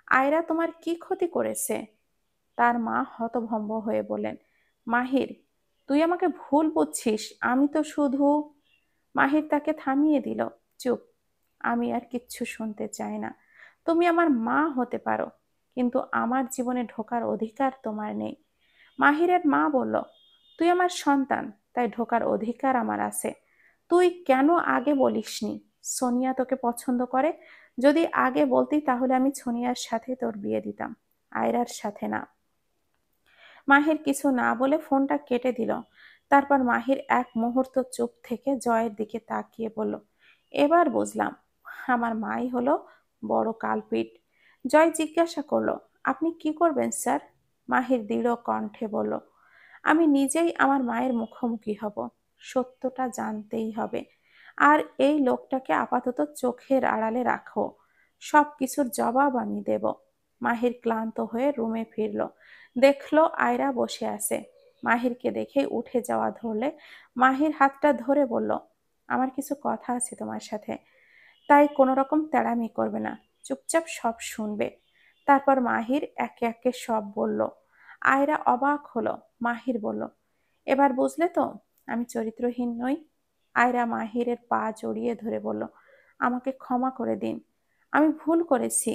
আয়রা তোমার কি ক্ষতি করেছে? তার মা হতভম্ব হয়ে বললেন, মাহির, তুই আমাকে ভুল বুঝছিস। আমি তো শুধু। মাহির তাকে থামিয়ে দিল, চুপ, আমি আর কিচ্ছু শুনতে চাই না। তুমি আমার মা হতে পারো, কিন্তু আমার জীবনে ঢোকার অধিকার তোমার নেই। মাহিরের মা বলল, তুই আমার সন্তান, তাই ঢোকার অধিকার আমার আছে। তুই কেন আগে বলিসনি সোনিয়া তোকে পছন্দ করে? যদি আগে বলতি তাহলে আমি সোনিয়ার সাথে তোর বিয়ে দিতাম, আয়রার সাথে না। মাহির কিছু না বলে ফোনটা কেটে দিল। তারপর মাহির এক মুহূর্ত চুপ থেকে জয়ের দিকে তাকিয়ে বলল, এবার বুঝলাম, আমার মাই হলো বড় কালপিট। জয় জিজ্ঞাসা করলো, আপনি কি করবেন স্যার? মাহির দৃঢ় কণ্ঠে বলল, আমি নিজেই আমার মায়ের মুখোমুখি হব। সত্যটা জানতেই হবে। আর এই লোকটাকে আপাতত চোখের আড়ালে রাখো, সব কিছুর জবাব আমি দেব। মাহির ক্লান্ত হয়ে রুমে ফিরল। দেখলো আয়রা বসে আছে। মাহিরকে দেখে উঠে যাওয়া ধরলে মাহির হাতটা ধরে বলল, আমার কিছু কথা আছে তোমার সাথে, তাই কোনো রকম তেড়ামি করবে না, চুপচাপ সব শুনবে। তারপর মাহির একে একে সব বলল। আয়রা অবাক হলো। মাহির বলল, এবার বুঝলে তো আমি চরিত্রহীন নই? আয়রা মাহিরের পা জড়িয়ে ধরে বলল, আমাকে ক্ষমা করে দিন, আমি ভুল করেছি।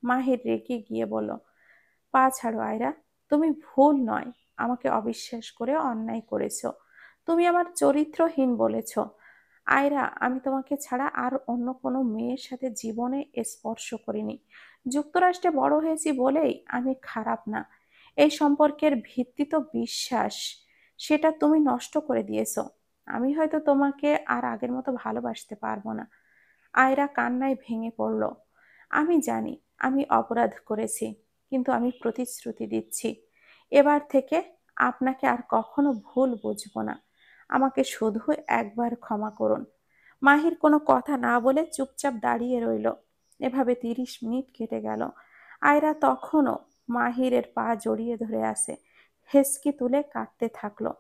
মাহির রেগে গিয়ে বলল, পা ছাড়ো আয়রা, তুমি ভুল নয়, আমাকে অবিশ্বাস করে অন্যায় করেছো। তুমি আমার চরিত্রহীন বলেছো। আয়রা, আমি তোমাকে ছাড়া আর অন্য কোনো মেয়ের সাথে জীবনে স্পর্শ করিনি। যুক্তরাষ্ট্রে বড় হয়েছি বলেই আমি খারাপ না। এই সম্পর্কের ভিত্তি তো বিশ্বাস, সেটা তুমি নষ্ট করে দিয়েছো। আমি হয়তো তোমাকে আর আগের মতো ভালোবাসতে পারবো না। আয়রা কান্নায় ভেঙে পড়ল। আমি জানি আমি অপরাধ করেছি, কিন্তু আমি প্রতিশ্রুতি দিচ্ছি, এবার থেকে আপনাকে আর কখনো ভুল বুঝবো না। আমাকে শুধু একবার ক্ষমা করুন। মাহির কোনো কথা না বলে চুপচাপ দাঁড়িয়ে রইল। এভাবে 30 মিনিট কেটে গেল। আয়রা তখনও মাহিরের পা জড়িয়ে ধরে আছে। হেঁচকি তুলে কাঁদতে থাকলো,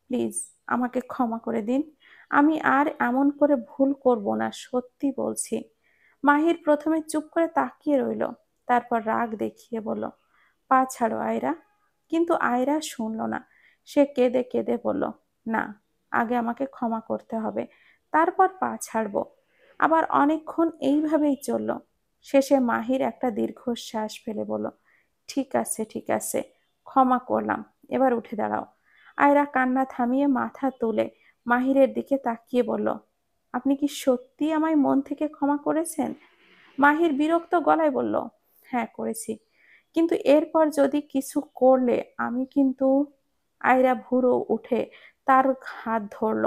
প্লিজ আমাকে ক্ষমা করে দিন, আমি আর এমন করে ভুল করব না, সত্যি বলছি। মাহির প্রথমে চুপ করে তাকিয়ে রইল, তারপর রাগ দেখিয়ে বলল, পা ছাড়ো আয়রা। কিন্তু আয়রা শুনল না। সে কেঁদে কেঁদে বলল, না, আগে আমাকে ক্ষমা করতে হবে, তারপর পা ছাড়বো। আবার অনেকক্ষণ এইভাবেই চলল। শেষে মাহির একটা দীর্ঘশ্বাস ফেলে বলল, ঠিক আছে ঠিক আছে, ক্ষমা করলাম, এবার উঠে দাঁড়াও। আয়রা কান্না থামিয়ে মাথা তুলে মাহিরের দিকে তাকিয়ে বলল, আপনি কি সত্যি আমায় মন থেকে ক্ষমা করেছেন? মাহির বিরক্ত গলায় বলল, হ্যাঁ করেছি, কিন্তু এরপর যদি কিছু করলে আমি কিন্তু। আয়রা ভুরু উঠে তার হাত ধরল,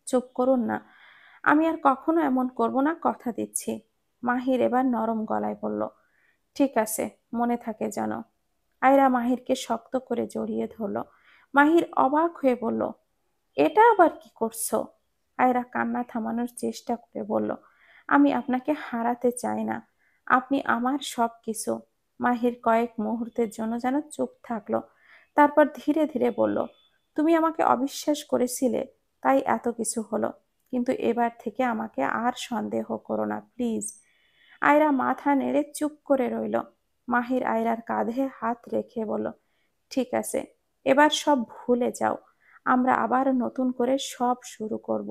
চুপ করুন না, আমি আর কখনো এমন করব না, কথা দিচ্ছি। মাহির এবার নরম গলায় বলল, ঠিক আছে, মনে থাকে যেন। আয়রা মাহিরকে শক্ত করে জড়িয়ে ধরল। মাহির অবাক হয়ে বলল, এটা আবার কি করছো? আয়রা কান্না থামানোর চেষ্টা করে বলল, আমি আপনাকে হারাতে চাই না, আপনি আমার সব কিছু। মাহির কয়েক মুহূর্তের জন্য যেন চুপ থাকলো। তারপর ধীরে ধীরে বলল, তুমি আমাকে অবিশ্বাস করেছিলে, তাই এত কিছু হলো, কিন্তু এবার থেকে আমাকে আর সন্দেহ করো না, প্লিজ। আয়রা মাথা নেড়ে চুপ করে রইল। মাহির আয়রার কাঁধে হাত রেখে বলল, ঠিক আছে, এবার সব ভুলে যাও, আমরা আবার নতুন করে সব শুরু করব।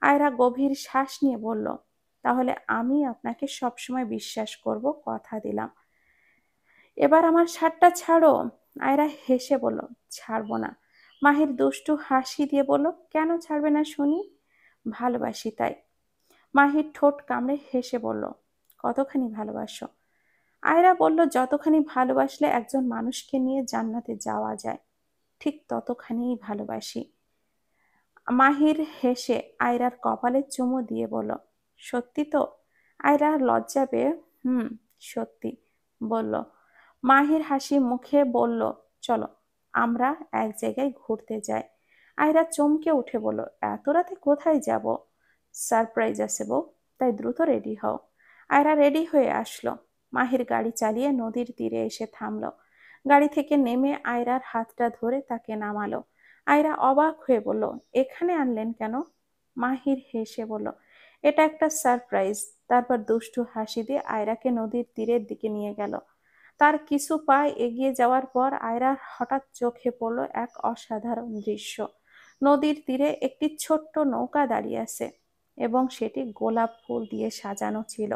আয়রা গভীর শ্বাস নিয়ে বলল, তাহলে আমি আপনাকে সবসময় বিশ্বাস করব, কথা দিলাম। এবার আমার শার্টটা ছাড়ো। আয়রা হেসে বলল, ছাড়বো না। মাহির দুষ্টু হাসি দিয়ে বলল, কেন ছাড়বে না শুনি? ভালোবাসি তাই। মাহির ঠোঁট কামড়ে হেসে বলল, কতখানি ভালোবাসো? আয়রা বলল, যতখানি ভালোবাসলে একজন মানুষকে নিয়ে জান্নাতে যাওয়া যায়, ঠিক ততখানিই ভালোবাসি। মাহির হেসে আয়রার কপালে চুমু দিয়ে বলল, সত্যি তো? আয়রা লজ্জা পেয়ে হুম, সত্যি বলল। মাহির হাসি মুখে বলল, চলো আমরা এক জায়গায় ঘুরতে যাই। আয়রা চমকে উঠে বলল, এত রাতে কোথায় যাব? সারপ্রাইজ আছে বউ, তাই দ্রুত রেডি হও। আয়রা রেডি হয়ে আসলো। মাহির গাড়ি চালিয়ে নদীর তীরে এসে থামলো। গাড়ি থেকে নেমে আয়রার হাতটা ধরে তাকে নামালো। আয়রা অবাক হয়ে বলল, এখানে আনলেন কেন? মাহির হেসে বলল, এটা একটা সারপ্রাইজ। তারপর দুষ্টু হাসি দিয়ে আয়রাকে নদীর তীরের দিকে নিয়ে গেল। তার কিছু পা এগিয়ে যাওয়ার পর আয়রার হঠাৎ চোখে পড়ল এক অসাধারণ দৃশ্য। নদীর তীরে একটি ছোট্ট নৌকা দাঁড়িয়ে আছে এবং সেটি গোলাপ ফুল দিয়ে সাজানো ছিল।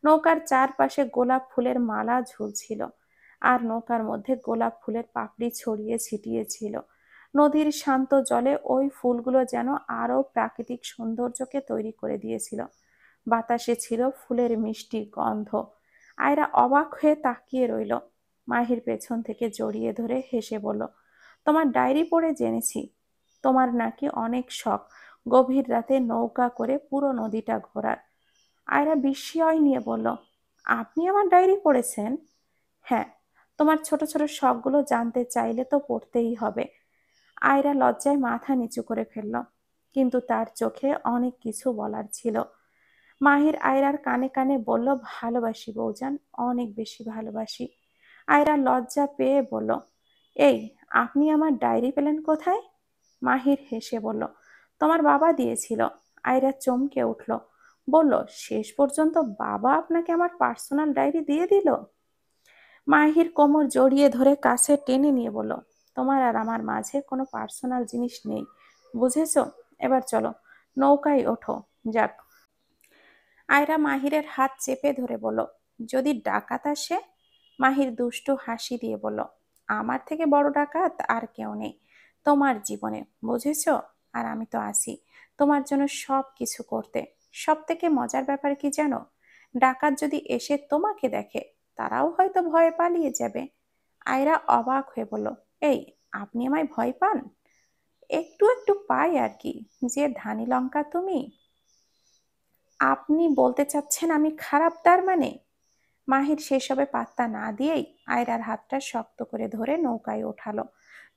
নৌকার চারপাশে গোলাপ ফুলের মালা ঝুলছিল আর নৌকার মধ্যে গোলাপ ফুলের পাপড়ি ছড়িয়ে ছিটিয়ে ছিল। নদীর শান্ত জলে ওই ফুলগুলো যেন আরো প্রাকৃতিক সৌন্দর্যকে তৈরি করে দিয়েছিল। বাতাসে ছিল ফুলের মিষ্টি গন্ধ। আয়রা অবাক হয়ে তাকিয়ে রইল। মাহির পেছন থেকে জড়িয়ে ধরে হেসে বলল, তোমার ডায়েরি পড়ে জেনেছি তোমার নাকি অনেক শখ গভীর রাতে নৌকা করে পুরো নদীটা ঘোরার। আয়রা বিস্ময় নিয়ে বলল, আপনি আমার ডায়েরি পড়েছেন? হ্যাঁ, তোমার ছোট ছোট শখগুলো জানতে চাইলে তো পড়তেই হবে। আয়রা লজ্জায় মাথা নিচু করে ফেলল, কিন্তু তার চোখে অনেক কিছু বলার ছিল। মাহির আয়রার কানে কানে বলল, ভালোবাসি বউজান, অনেক বেশি ভালোবাসি। আয়রা লজ্জা পেয়ে বলল, এই আপনি আমার ডায়েরি পেলেন কোথায়? মাহির হেসে বলল, তোমার বাবা দিয়েছিল। আয়রা চমকে উঠল, বলল, শেষ পর্যন্ত বাবা আপনাকে আমার পার্সোনাল ডায়েরি দিয়ে দিল? মাহির কোমর জড়িয়ে ধরে কাছে টেনে নিয়ে বলল, তোমার আর আমার মাঝে কোনো পার্সোনাল জিনিস নেই, বুঝেছো? এবার চলো নৌকায় ওঠো। যাক। আয়রা মাহিরের হাত চেপে ধরে বলল, যদি ডাকাত আসে? মাহির দুষ্টু হাসি দিয়ে বলল, আমার থেকে বড় ডাকাত আর কেউ নেই তোমার জীবনে, বুঝেছো? আর আমি তো আছি তোমার জন্য সব কিছু করতে। সব থেকে মজার ব্যাপার কি জানো? ডাকাত যদি এসে তোমাকে দেখে, তারাও হয়তো ভয়ে পালিয়ে যাবে। আয়রা অবাক হয়ে বলল, এই আপনি আমায় ভয় পান? একটু একটু পাই আর কি। যে ধানি লঙ্কা তুমি। আপনি বলতে চাচ্ছেন আমি খারাপ তার মানে? মাহির সেসবে পাত্তা না দিয়েই আয়রার হাতটা শক্ত করে ধরে নৌকায় ওঠালো।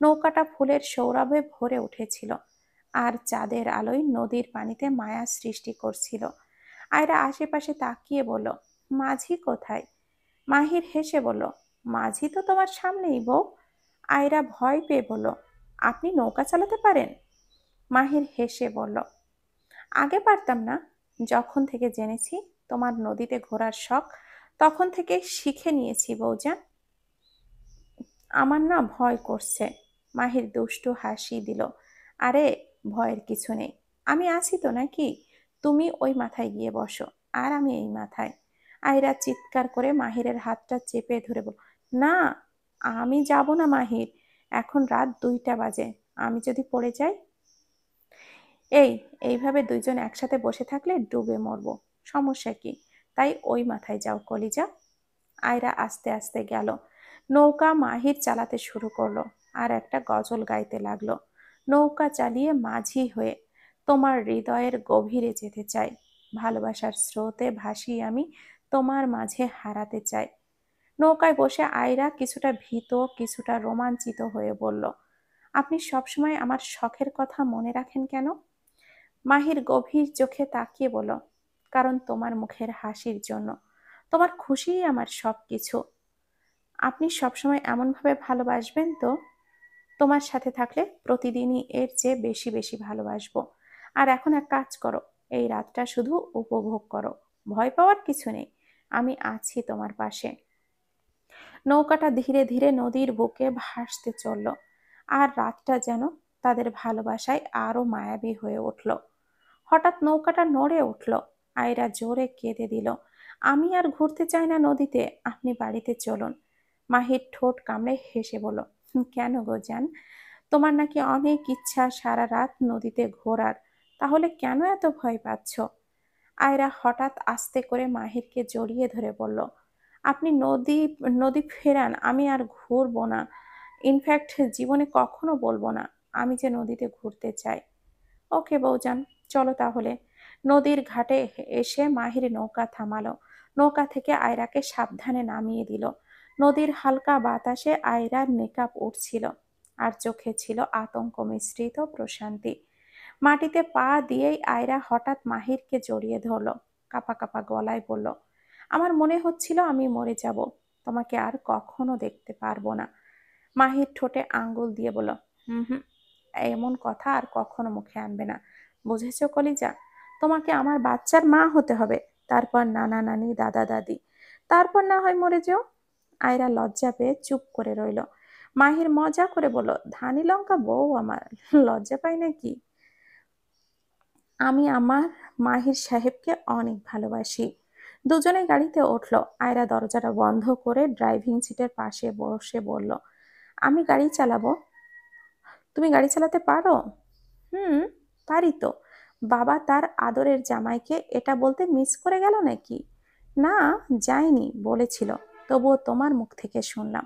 নৌকাটা ফুলের সৌরভে ভরে উঠেছিল আর চাঁদের আলোয় নদীর পানিতে মায়া সৃষ্টি করছিল। আয়রা আশেপাশে তাকিয়ে বলল, মাঝি কোথায়? মাহির হেসে বলল, মাঝি তো তোমার সামনেই বউ। আয়রা ভয় পেয়ে বলল, আপনি নৌকা চালাতে পারেন? মাহির হেসে বলল, আগে পারতাম না, যখন থেকে জেনেছি তোমার নদীতে ঘোরার শখ, তখন থেকে শিখে নিয়েছি বউজান। আমার না ভয় করছে। মাহির দুষ্টু হাসি দিল, আরে ভয়ের কিছু নেই, আমি আছি তো নাকি? তুমি ওই মাথায় গিয়ে বসো আর আমি এই মাথায়। আয়রা চিৎকার করে মাহিরের হাতটা চেপে ধরে বল, না, আমি যাব না মাহির। এখন রাত 2টা বাজে, আমি যদি পড়ে যাই? এই এইভাবে দুইজন একসাথে বসে থাকলে ডুবে মরবো, সমস্যা কি? তাই ওই মাথায় যাও কলিজা। আয়রা আস্তে আস্তে গেল। নৌকা মাহির চালাতে শুরু করলো আর একটা গজল গাইতে লাগলো, নৌকা চালিয়ে মাঝি হয়ে তোমার হৃদয়ের গভীরে যেতে চাই, ভালোবাসার স্রোতে ভাসি আমি তোমার মাঝে হারাতে চাই। নৌকায় বসে আয়রা কিছুটা ভীত কিছুটা রোমাঞ্চিত হয়ে বলল, আপনি সবসময় আমার শখের কথা মনে রাখেন কেন? মাহির গভীর চোখে তাকিয়ে বলল, কারণ তোমার মুখের হাসির জন্য। তোমার খুশিই আমার সব কিছু। আপনি সবসময় এমনভাবে ভালোবাসবেন তো? তোমার সাথে থাকলে প্রতিদিনই এর চেয়ে বেশি বেশি ভালোবাসবো। আর এখন এক কাজ করো, এই রাতটা শুধু উপভোগ করো, ভয় পাওয়ার কিছু নেই, আমি আছি তোমার পাশে। নৌকাটা ধীরে ধীরে নদীর বুকে ভাসতে চলল আর রাতটা যেন তাদের ভালোবাসায় আরো মায়াবী হয়ে উঠল। হঠাৎ নৌকাটা নড়ে উঠল। আয়রা জোরে কেঁদে দিল, আমি আর ঘুরতে চাই না নদীতে, আপনি বাড়িতে চলুন। মাহির ঠোঁট কামড়ে হেসে বলল, কেন গো জান? তোমার নাকি অনেক ইচ্ছা সারা রাত নদীতে ঘোরার, তাহলে কেন এত ভয় পাচ্ছ? আয়রা হঠাৎ আস্তে করে মাহিরকে জড়িয়ে ধরে বলল, আপনি নদী নদী ফেরান, আমি আর ঘুরবো না। ইনফ্যাক্ট জীবনে কখনো বলবো না আমি যে নদীতে ঘুরতে চাই। ওকে বউজান, চলো তাহলে। নদীর ঘাটে এসে মাহির নৌকা থামালো। নৌকা থেকে আয়রাকে সাবধানে নামিয়ে দিল। নদীর হালকা বাতাসে আয়রার নেকাব উঠছিল, আর চোখে ছিল আতঙ্ক মিশ্রিত প্রশান্তি। মাটিতে পা দিয়েই আয়রা হঠাৎ মাহিরকে জড়িয়ে ধরল। কাঁপা কাঁপা গলায় বলল, আমার মনে হচ্ছিল আমি মরে যাব, তোমাকে আর কখনো দেখতে পারবো না। মাহির ঠোঁটে আঙ্গুল দিয়ে বলল, হুম হুম, এমন কথা আর কখনো মুখে আনবে না, বুঝেছো কলিজা? তোমাকে আমার বাচ্চার মা হতে হবে, তারপর নানা নানি দাদা দাদি, তারপর না হয় মরে যেও। আয়রা লজ্জা পেয়ে চুপ করে রইল। মাহির মজা করে বলল, ধানি লঙ্কা বউ আমার, লজ্জা পাই নাকি? আমি আমার মাহির সাহেবকে অনেক ভালোবাসি। দুজনে গাড়িতে উঠলো। আয়রা দরজাটা বন্ধ করে ড্রাইভিং সিটের পাশে বসে বলল, আমি গাড়ি চালাবো। তুমি গাড়ি চালাতে পারো? হুম, পারি তো। বাবা তার আদরের জামাইকে এটা বলতে মিস করে গেল নাকি? না, যায়নি, বলেছিল, তবুও তোমার মুখ থেকে শুনলাম।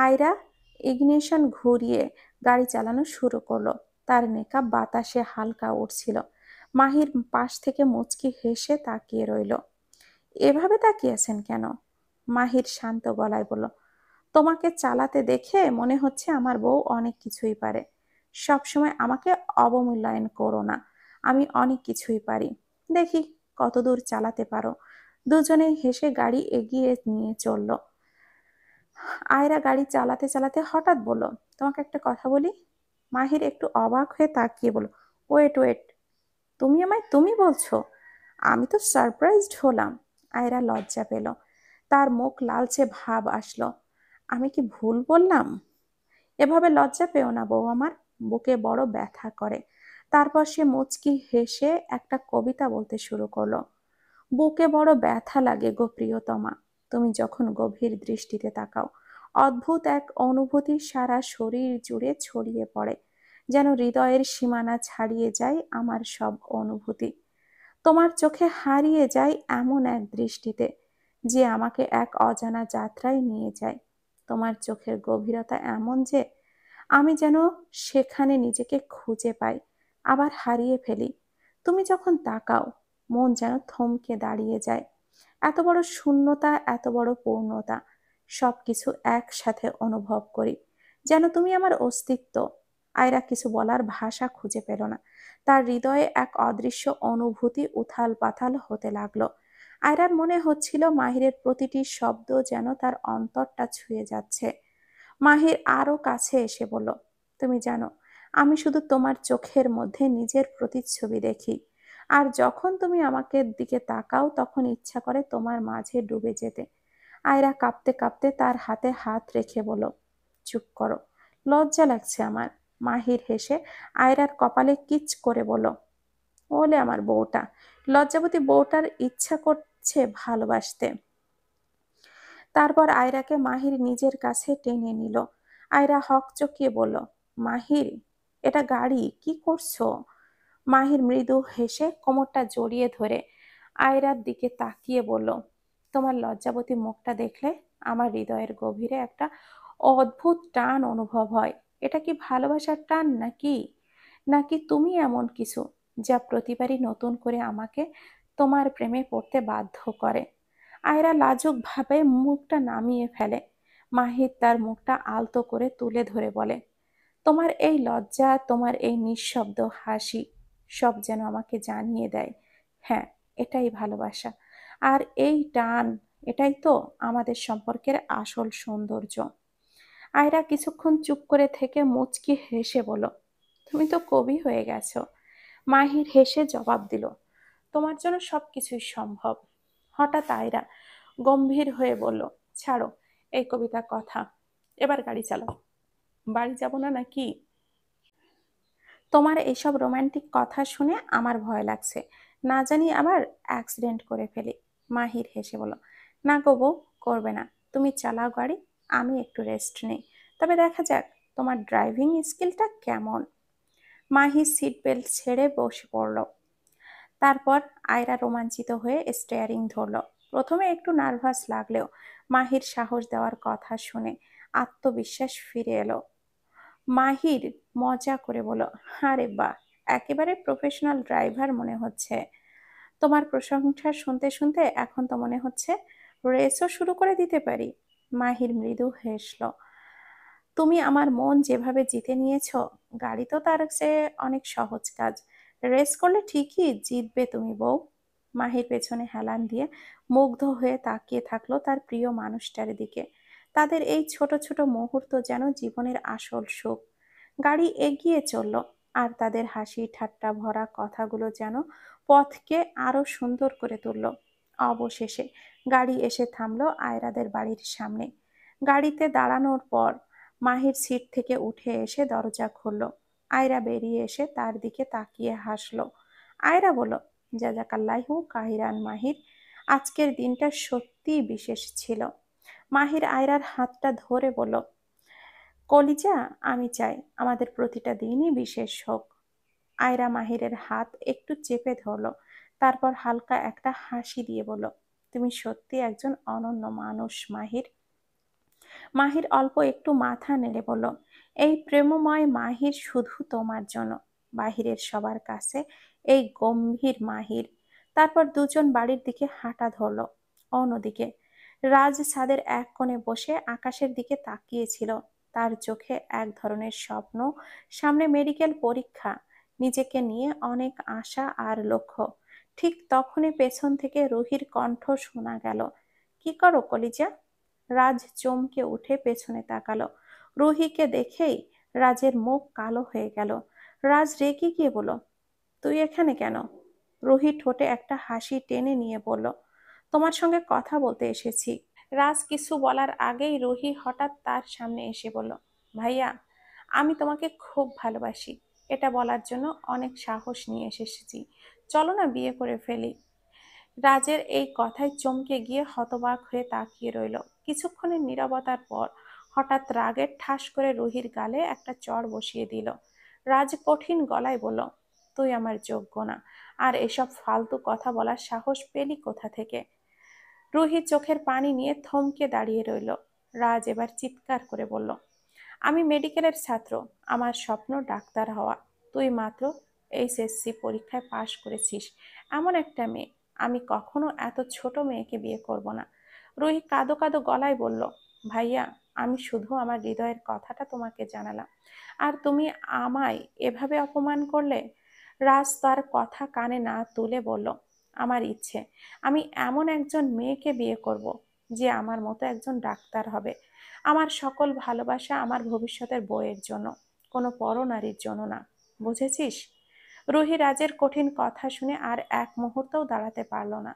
আয়রা ইগনিশন ঘুরিয়ে গাড়ি চালানো শুরু করলো। তার নেকাব বাতাসে হালকা উঠছিল। মাহির পাশ থেকে মুচকি হেসে তাকিয়ে রইল। এভাবে তাকিয়েছেন কেন? মাহির শান্ত গলায় বলল, তোমাকে চালাতে দেখে মনে হচ্ছে আমার বউ অনেক কিছুই পারে। সবসময় আমাকে অবমূল্যায়ন করো না, আমি অনেক কিছুই পারি। দেখি কতদূর চালাতে পারো। দুজনেই হেসে গাড়ি এগিয়ে নিয়ে চলল। আয়রা গাড়ি চালাতে চালাতে হঠাৎ বলল, তোমাকে একটা কথা বলি। মাহির একটু অবাক হয়ে তাকিয়ে বলল, ওয়েট ওয়েট, তুমি আমায় তুমি বলছো? আমি তো সারপ্রাইজড হলাম। আয়রা লজ্জা পেল। তার মুখ লালচে ভাব আসলো। আমি কি ভুল বললাম? এভাবে লজ্জা পেও না বউ আমার, বুকে বড় ব্যথা করে। তারপর সে মুচকি হেসে একটা কবিতা বলতে শুরু করলো। বুকে বড় ব্যথা লাগে গো প্রিয়তমা, তুমি যখন গভীর দৃষ্টিতে তাকাও। অদ্ভুত এক অনুভূতি সারা শরীর জুড়ে ছড়িয়ে পড়ে, যেন হৃদয়ের সীমানা ছাড়িয়ে যায় আমার সব অনুভূতি। তোমার চোখে হারিয়ে যায় এমন এক দৃষ্টিতে, যে আমাকে এক অজানা যাত্রায় নিয়ে যায়। তোমার চোখের গভীরতা এমন যে আমি যেন সেখানে নিজেকে খুঁজে পাই, আবার হারিয়ে ফেলি। তুমি যখন তাকাও, মন যেন থমকে দাঁড়িয়ে যায়। এত বড় শূন্যতা, এত বড় পূর্ণতা, সবকিছু একসাথে অনুভব করি, যেন তুমি আমার অস্তিত্ব। আয়রা কিছু বলার ভাষা খুঁজে পেল না। তার হৃদয়ে এক অদৃশ্য অনুভূতি উথাল পাথাল হতে লাগলো। আয়রার মনে হচ্ছিল মাহিরের প্রতিটি শব্দ যেন তার অন্তরটা ছুঁয়ে যাচ্ছে। মাহির আরো কাছে এসে বলল, তুমি জানো, আমি শুধু তোমার চোখের মধ্যে নিজের প্রতিচ্ছবি দেখি। আর যখন তুমি আমাকে দিকে তাকাও, তখন ইচ্ছা করে তোমার মাঝে ডুবে যেতে। আয়রা কাঁপতে কাঁপতে তার হাতে হাত রেখে বলল, চুপ করো, লজ্জা লাগছে আমার। মাহির হেসে আয়রার কপালে কিচ করে বলল, ওলে আমার বউটা, লজ্জাবতী বউটার ইচ্ছা করছে ভালোবাসতে। তারপর আয়রাকে মাহির নিজের কাছে টেনে নিল। আয়রা হকচকিয়ে বলল, মাহির, এটা গাড়ি, কি করছো? মাহির মৃদু হেসে কোমরটা জড়িয়ে ধরে আয়রার দিকে তাকিয়ে বলল, তোমার লজ্জাবতী মুখটা দেখলে আমার হৃদয়ের গভীরে একটা অদ্ভুত টান অনুভব হয়। এটা কি ভালোবাসার টান, নাকি নাকি তুমি এমন কিছু যা প্রতিবারই নতুন করে আমাকে তোমার প্রেমে পড়তে বাধ্য করে? আয়রা লাজুক ভাবে মুখটা নামিয়ে ফেলে। মাহির তার মুখটা আলতো করে তুলে ধরে বলে, তোমার এই লজ্জা, তোমার এই নিঃশব্দ হাসি, সব যেন আমাকে জানিয়ে দেয়, হ্যাঁ, এটাই ভালোবাসা। আর এই টান, এটাই তো আমাদের সম্পর্কের আসল সৌন্দর্য। আয়রা কিছুক্ষণ চুপ করে থেকে মুচকি হেসে বলল, তুমি তো কবি হয়ে গেছো। মাহির হেসে জবাব দিল, তোমার জন্য সবকিছুই সম্ভব। হঠাৎ আয়রা গম্ভীর হয়ে বলল, ছাড়ো এই কবিতার কথা, এবার গাড়ি চালাও। বাড়ি যাব না নাকি? তোমার এইসব রোমান্টিক কথা শুনে আমার ভয় লাগছে, না জানি আবার অ্যাক্সিডেন্ট করে ফেলি। মাহির হেসে বলল, না গো বউ, করবে না, তুমি চালাও গাড়ি, আমি একটু রেস্ট নেই। তবে দেখা যাক তোমার ড্রাইভিং স্কিলটা কেমন। মাহি সিট বেল্ট ছেড়ে বসে পড়ল। তারপর আয়রা রোমাঞ্চিত হয়ে স্টিয়ারিং ধরল। প্রথমে একটু নার্ভাস লাগলেও মাহির সাহস দেওয়ার কথা শুনে আত্মবিশ্বাস ফিরে এলো। মাহির মজা করে বলল, আরে বাহ, একেবারে প্রফেশনাল ড্রাইভার মনে হচ্ছে। তোমার প্রশংসা শুনতে শুনতে এখন তো মনে হচ্ছে রেসও শুরু করে দিতে পারি। মাহির মৃদু হেসল। তুমি আমার মন যেভাবে জিতে নিয়েছো, গাড়ি তো তার চেয়ে অনেক সহজ কাজ। রেস করলে ঠিকই জিতবে তুমি বউ। মাহির পেছনে হেলান দিয়ে মুগ্ধ হয়ে তাকিয়ে থাকলো তার প্রিয় মানুষটার দিকে। তাদের এই ছোট ছোট মুহূর্ত যেন জীবনের আসল সুখ। গাড়ি এগিয়ে চলল, আর তাদের হাসি ঠাট্টা ভরা কথাগুলো যেন পথকে আরো সুন্দর করে তুলল। অবশেষে গাড়ি এসে থামলো আয়রাদের বাড়ির সামনে। গাড়িতে দাঁড়ানোর পর মাহির সিট থেকে উঠে এসে দরজা খুলল। আয়রা বেরিয়ে এসে তার দিকে তাকিয়ে হাসলো। আয়রা বলল, জাজাকাল্লাহু কাহিরান মাহির, আজকের দিনটা সত্যিই বিশেষ ছিল। মাহির আয়রার হাতটা ধরে বলল, কলিজা, আমি চাই আমাদের প্রতিটা দিনই বিশেষ হোক। আয়রা মাহিরের হাত একটু চেপে ধরলো, তারপর হালকা একটা হাসি দিয়ে বলল, তুমি সত্যি একজন অনন্য মানুষ মাহির। মাহির অল্প একটু মাথা নেড়ে বলল, এই প্রেমময় মাহির শুধু তোমার জন্য, বাহিরের সবার কাছে এই গম্ভীর মাহির। তারপর দুজন বাড়ির দিকে হাঁটা ধরল। অন্যদিকে রাজ ছাদের এক কোণে বসে আকাশের দিকে তাকিয়েছিল। তার চোখে এক ধরনের স্বপ্ন, সামনে মেডিকেল পরীক্ষা, নিজেকে নিয়ে অনেক আশা আর লক্ষ্য। ঠিক তখনই পেছন থেকে রুহির কণ্ঠ শোনা গেল, কি করো কলিজা? রাজ চমকে উঠে পেছনে তাকালো। রুহিকে দেখেই রাজের মুখ কালো হয়ে গেল। রাজ রেগে গিয়ে বলল, তুই এখানে কেন? রুহি ঠোঁটে একটা হাসি টেনে নিয়ে বলল, তোমার সঙ্গে কথা বলতে এসেছি। রাজ কিছু বলার আগেই রুহি হঠাৎ তার সামনে এসে বলল, ভাইয়া, আমি তোমাকে খুব ভালোবাসি। এটা বলার জন্য অনেক সাহস নিয়ে এসেছি। চলো না বিয়ে করে ফেলি। রাজের এই কথায় চমকে গিয়ে হতবাক হয়ে তাকিয়ে রইল। কিছুক্ষণের নীরবতার পর হঠাৎ রাগের ঠাস করে রুহির গালে একটা চড় বসিয়ে দিল। রাজ কঠিন গলায় বলল, তুই আমার যোগ্য না, আর এসব ফালতু কথা বলার সাহস পেলি কোথা থেকে? রুহি চোখের পানি নিয়ে থমকে দাঁড়িয়ে রইল। রাজ এবার চিৎকার করে বলল, আমি মেডিকেলের ছাত্র, আমার স্বপ্ন ডাক্তার হওয়া। তুই মাত্র এইচএসসি পরীক্ষায় পাশ করেছিস এমন একটা মেয়ে। আমি কখনো এত ছোট মেয়েকে বিয়ে করব না। রুহি কাঁদো কাঁদো গলায় বলল, ভাইয়া, আমি শুধু আমার হৃদয়ের কথাটা তোমাকে জানালাম, আর তুমি আমায় এভাবে অপমান করলে। রাজ তার কথা কানে না তুলে বলল, আমার ইচ্ছে আমি এমন একজন মেয়েকে বিয়ে করব যে আমার মতো একজন ডাক্তার হবে। আমার সকল ভালোবাসা আমার ভবিষ্যতের বউয়ের জন্য, কোনো পরনারীর জন্য না। বুঝেছিস? রুহি রাজের কঠিন কথা শুনে আর এক মুহূর্তও দাঁড়াতে পারল না।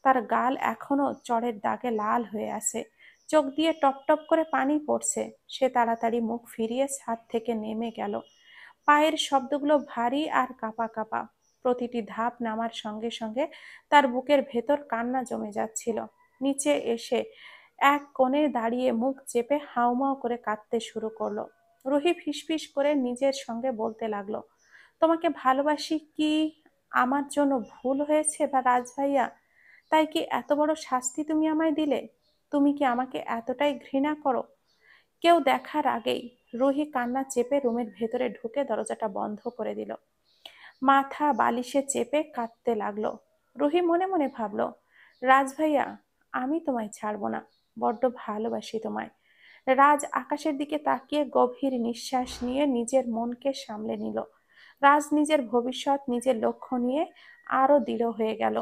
তার গাল এখনো চড়ের দাগে লাল হয়ে আছে, চোখ দিয়ে টপ টপ করে পানি পড়ছে। সে তাড়াতাড়ি মুখ ফিরিয়ে ছাদ থেকে নেমে গেল। পায়ের শব্দগুলো ভারী আর কাঁপা কাঁপা। প্রতিটি ধাপ নামার সঙ্গে সঙ্গে তার বুকের ভেতর কান্না জমে যাচ্ছিল। নিচে এসে এক কোণে দাঁড়িয়ে মুখ চেপে হাউমাউ করে কাঁদতে শুরু করলো। রুহি ফিসফিস করে নিজের সঙ্গে বলতে লাগলো, তোমাকে ভালোবাসি কি আমার জন্য ভুল হয়েছে বা রাজ ভাইয়া? তাই কি এত বড় শাস্তি তুমি আমায় দিলে? তুমি কি আমাকে এতটাই ঘৃণা করো? কেউ দেখার আগেই রুহি কান্না চেপে রুমের ভেতরে ঢুকে দরজাটা বন্ধ করে দিল। মাথা বালিশে চেপে কাঁদতে লাগলো। রুহি মনে মনে ভাবলো, রাজ ভাইয়া, আমি তোমায় ছাড়বো না, বড্ড ভালোবাসি তোমায়। রাজ আকাশের দিকে তাকিয়ে গভীর নিঃশ্বাস নিয়ে নিজের মনকে সামলে নিল। রাজ নিজের ভবিষ্যৎ, নিজের লক্ষ্য নিয়ে আরো দৃঢ় হয়ে গেল।